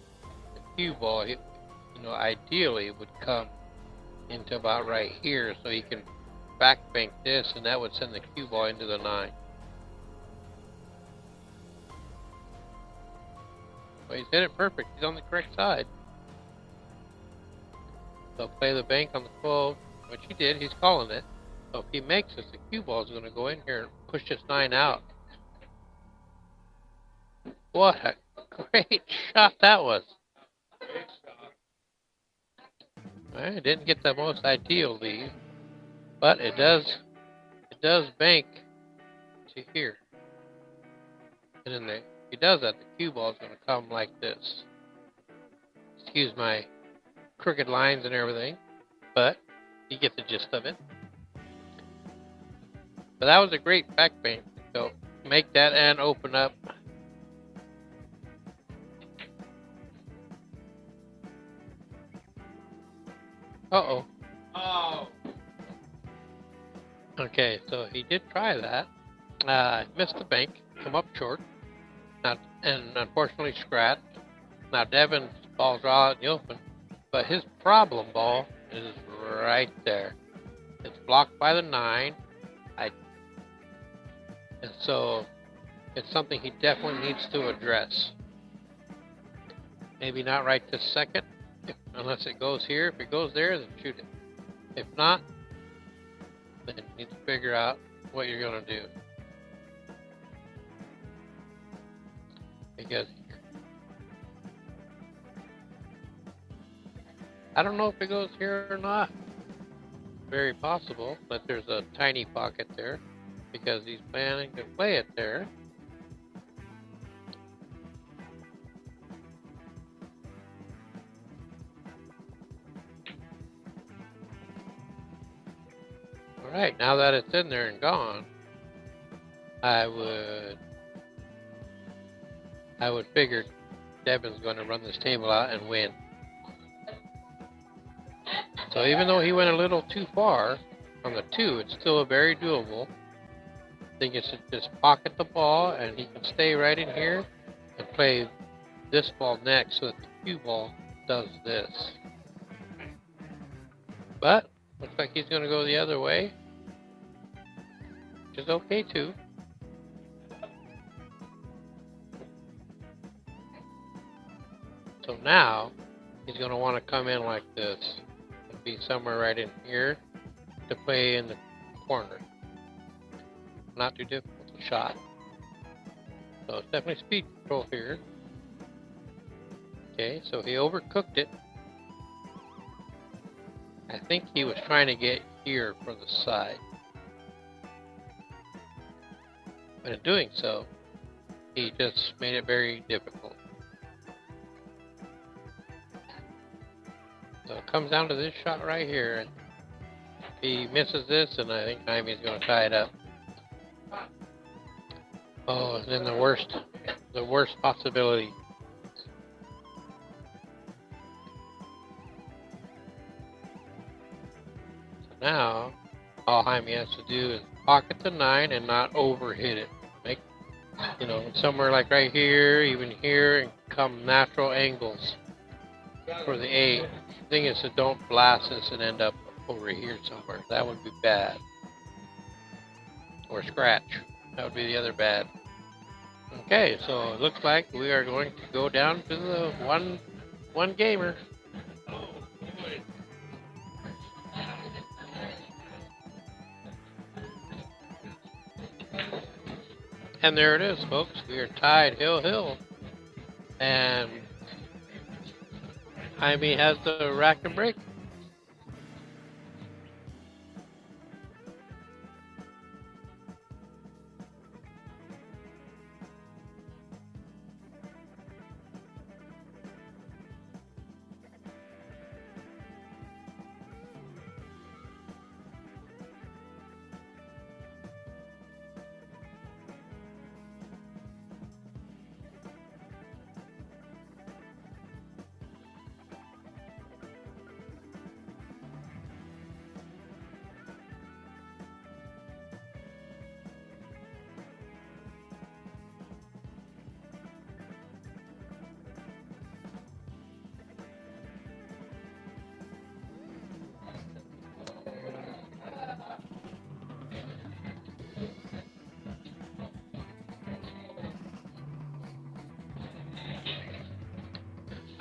the cue ball, ideally would come into about right here, so he can back bank this, and that would send the cue ball into the 9. Well, he's hit it perfect. He's on the correct side. So play the bank on the 12, which he did. He's calling it. So if he makes this, the cue ball is going to go in here and push this 9 out. What a great shot that was. I didn't get the most ideal lead, but it does bank to here. And then if he does that, the cue ball is going to come like this. Excuse my crooked lines and everything, but you get the gist of it. But that was a great back bank. So make that and open up. Uh-oh. Oh. Okay, so he did try that. Missed the bank, come up short, and unfortunately scratched. Now Devin's balls are out in the open, but his problem ball is right there. It's blocked by the 9. And so it's something he definitely needs to address. Maybe not right this second, unless it goes here. If it goes there, then shoot it. If not, then you need to figure out what you're going to do. Because I don't know if it goes here or not. Very possible that there's a tiny pocket there, because he's planning to play it there. Alright, now that it's in there and gone, I would figure Devin's going to run this table out and win. So even though he went a little too far on the 2, it's still very doable. I think it's just pocket the ball, and he can stay right in here and play this ball next so that the cue ball does this. But looks like he's going to go the other way, which is okay too. So now he's going to want to come in like this and be somewhere right in here to play in the corner. Not too difficult to shot. So it's definitely speed control here. Okay, so he overcooked it. I think he was trying to get here for the side. But in doing so, he just made it very difficult. So it comes down to this shot right here. And if he misses this, and I think Jaime's going to tie it up. Oh, and then the worst possibility. So now, all Jaime has to do is pocket the 9 and not overhit it. Make, somewhere like right here, even here, and come natural angles for the 8. The thing is to don't blast this and end up over here somewhere. That would be bad. Or scratch. That would be the other bad. Okay, so it looks like we are going to go down to the one gamer. And there it is, folks. We are tied hill. And Jaime has the rack and break.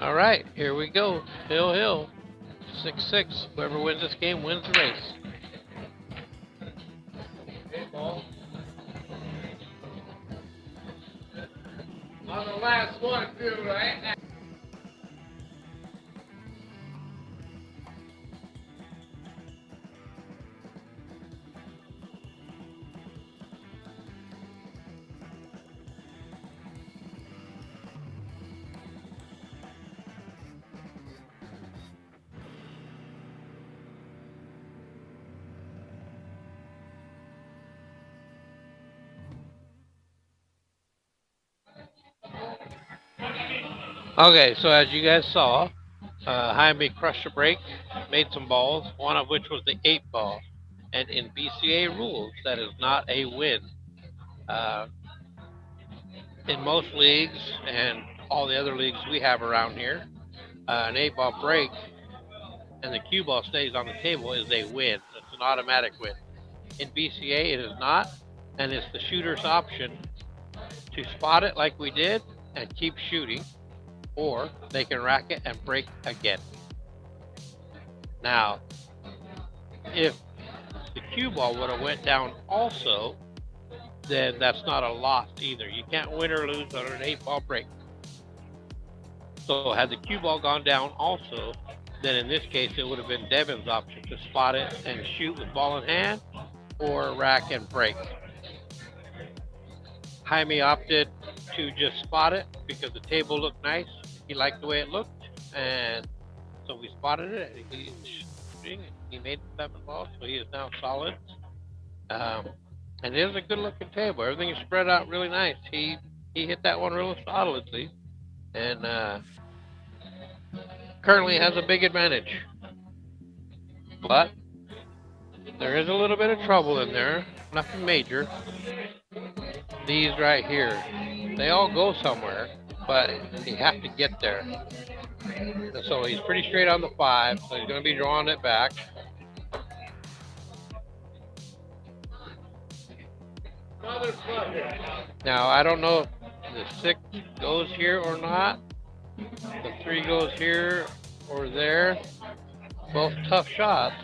All right, here we go. Hill. 6-6. Whoever wins this game wins the race. On the last one, too, right? Okay, so as you guys saw, Jaime crushed a break, made some balls, one of which was the 8 ball. And in BCA rules, that is not a win. In most leagues and all the other leagues we have around here, an 8 ball break and the cue ball stays on the table is a win. It's an automatic win. In BCA, it is not, and it's the shooter's option to spot it like we did and keep shooting, or they can rack it and break again. Now, if the cue ball would have went down also, then that's not a loss either. You can't win or lose on an 8 ball break. So had the cue ball gone down also, then in this case it would have been DEVYNN's option to spot it and shoot with ball in hand, or rack and break. Jaime opted to just spot it because the table looked nice. He liked the way it looked, and so we spotted it. He's shooting, he made 7 balls, so he is now solid. And it is a good looking table. Everything is spread out really nice. He hit that one real solidly, and currently has a big advantage. But there is a little bit of trouble in there, nothing major. These right here, they all go somewhere, but you have to get there. And so he's pretty straight on the 5, so he's going to be drawing it back. Now, I don't know if the 6 goes here or not. The 3 goes here or there. Both tough shots.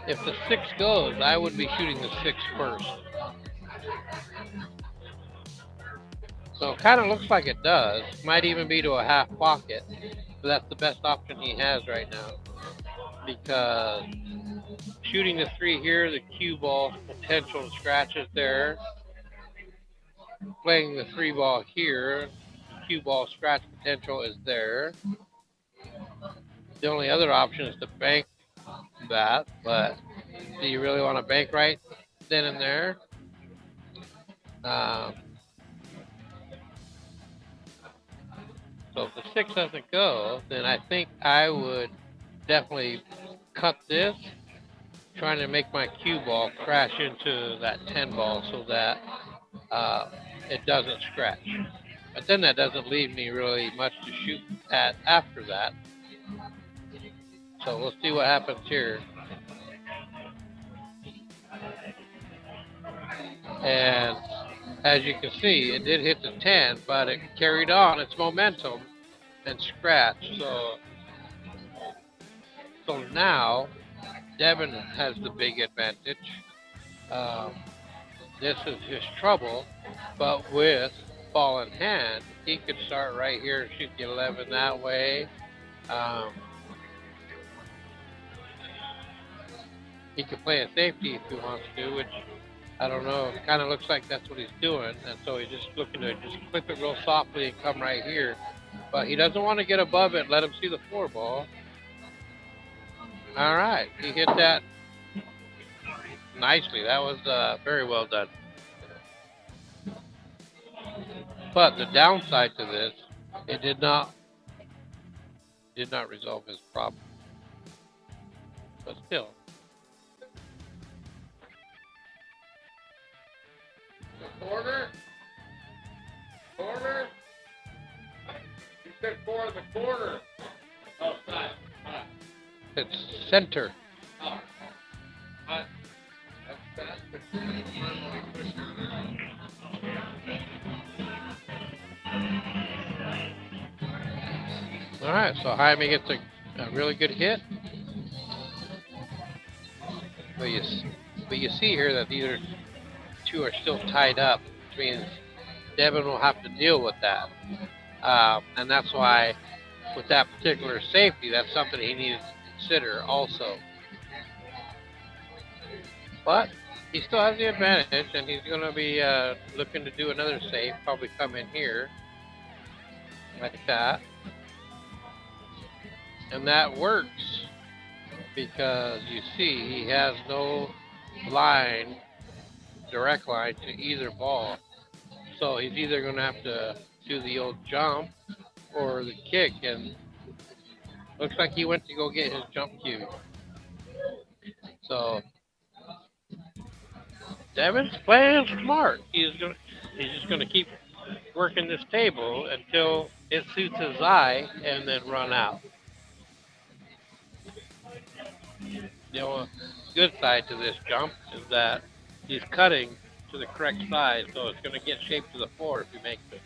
If the 6 goes, I would be shooting the 6 first. So it kind of looks like it does. Might even be to a half pocket. But that's the best option he has right now. Because shooting the 3 here, the cue ball potential scratches there. Playing the 3 ball here, the cue ball scratch potential is there. The only other option is to bank that, but do you really want to bank right then and there? So if the 6 doesn't go, then I think I would definitely cut this, trying to make my cue ball crash into that 10 ball so that it doesn't scratch. But then that doesn't leave me really much to shoot at after that. So we'll see what happens here. And as you can see, it did hit the 10, but it carried on its momentum and scratched. So now Devin has the big advantage. This is his trouble, but with ball in hand, he could start right here and shoot the 11 that way. He could play a safety if he wants to, which I don't know. It kind of looks like that's what he's doing, and so he's just looking to just clip it real softly and come right here. But he doesn't want to get above it and let him see the 4 ball. All right, he hit that nicely. That was very well done. But the downside to this, it did not resolve his problem. But still. Corner. You said 4 in the corner. Oh, side. It's center. Oh. All right, so Jaime gets a really good hit. But you see here that these two are still tied up, which means Devin will have to deal with that. And that's why with that particular safety, that's something he needs to consider also. But he still has the advantage, and he's going to be looking to do another save, probably come in here, like that. And that works because you see he has no line, direct line to either ball. So he's either going to have to do the old jump or the kick, and looks like he went to go get his jump cue. So Devin's playing smart. He's just going to keep working this table until it suits his eye and then run out. The only good side to this jump is that he's cutting to the correct size, so it's going to get shaped to the 4 if he makes it.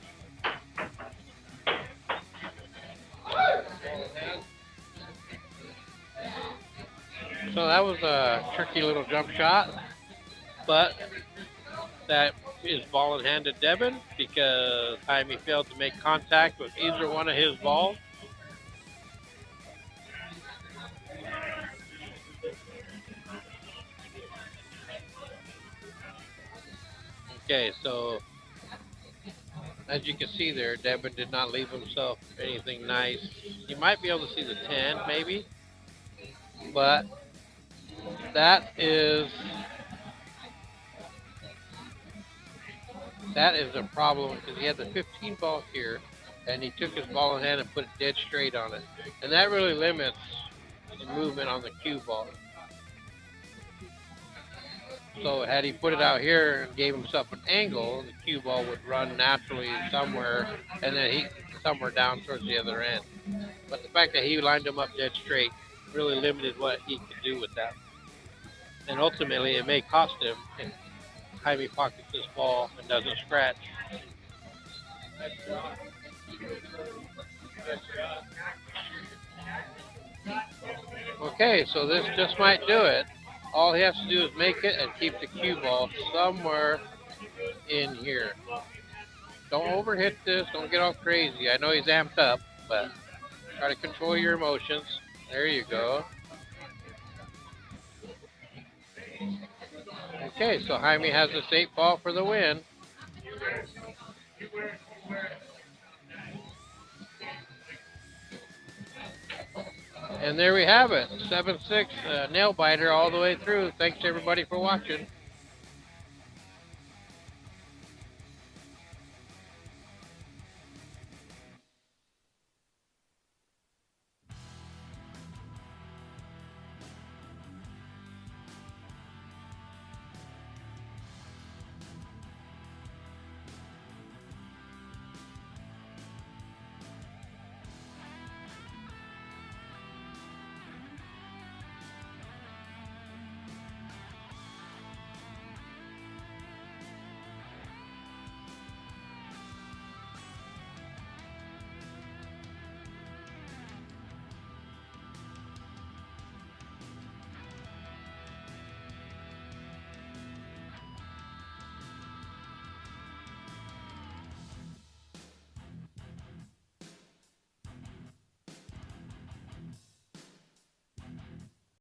So that was a tricky little jump shot, but that is ball in hand to Devin because Jaime failed to make contact with either one of his balls. Okay, so as you can see there, Devin did not leave himself anything nice. You might be able to see the 10, maybe, but that is a problem because he had the 15 ball here, and he took his ball in hand and put it dead straight on it, and that really limits the movement on the cue ball. So had he put it out here and gave himself an angle, the cue ball would run naturally somewhere, and then somewhere down towards the other end. But the fact that he lined him up dead straight really limited what he could do with that. And ultimately, it may cost him if Jaime pockets this ball and doesn't scratch. Okay, so this just might do it. All he has to do is make it and keep the cue ball somewhere in here. Don't overhit this. Don't get all crazy. I know he's amped up, but try to control your emotions. There you go. Okay, so Jaime has the safe ball for the win. And there we have it. 7-6 nail biter all the way through. Thanks everybody for watching.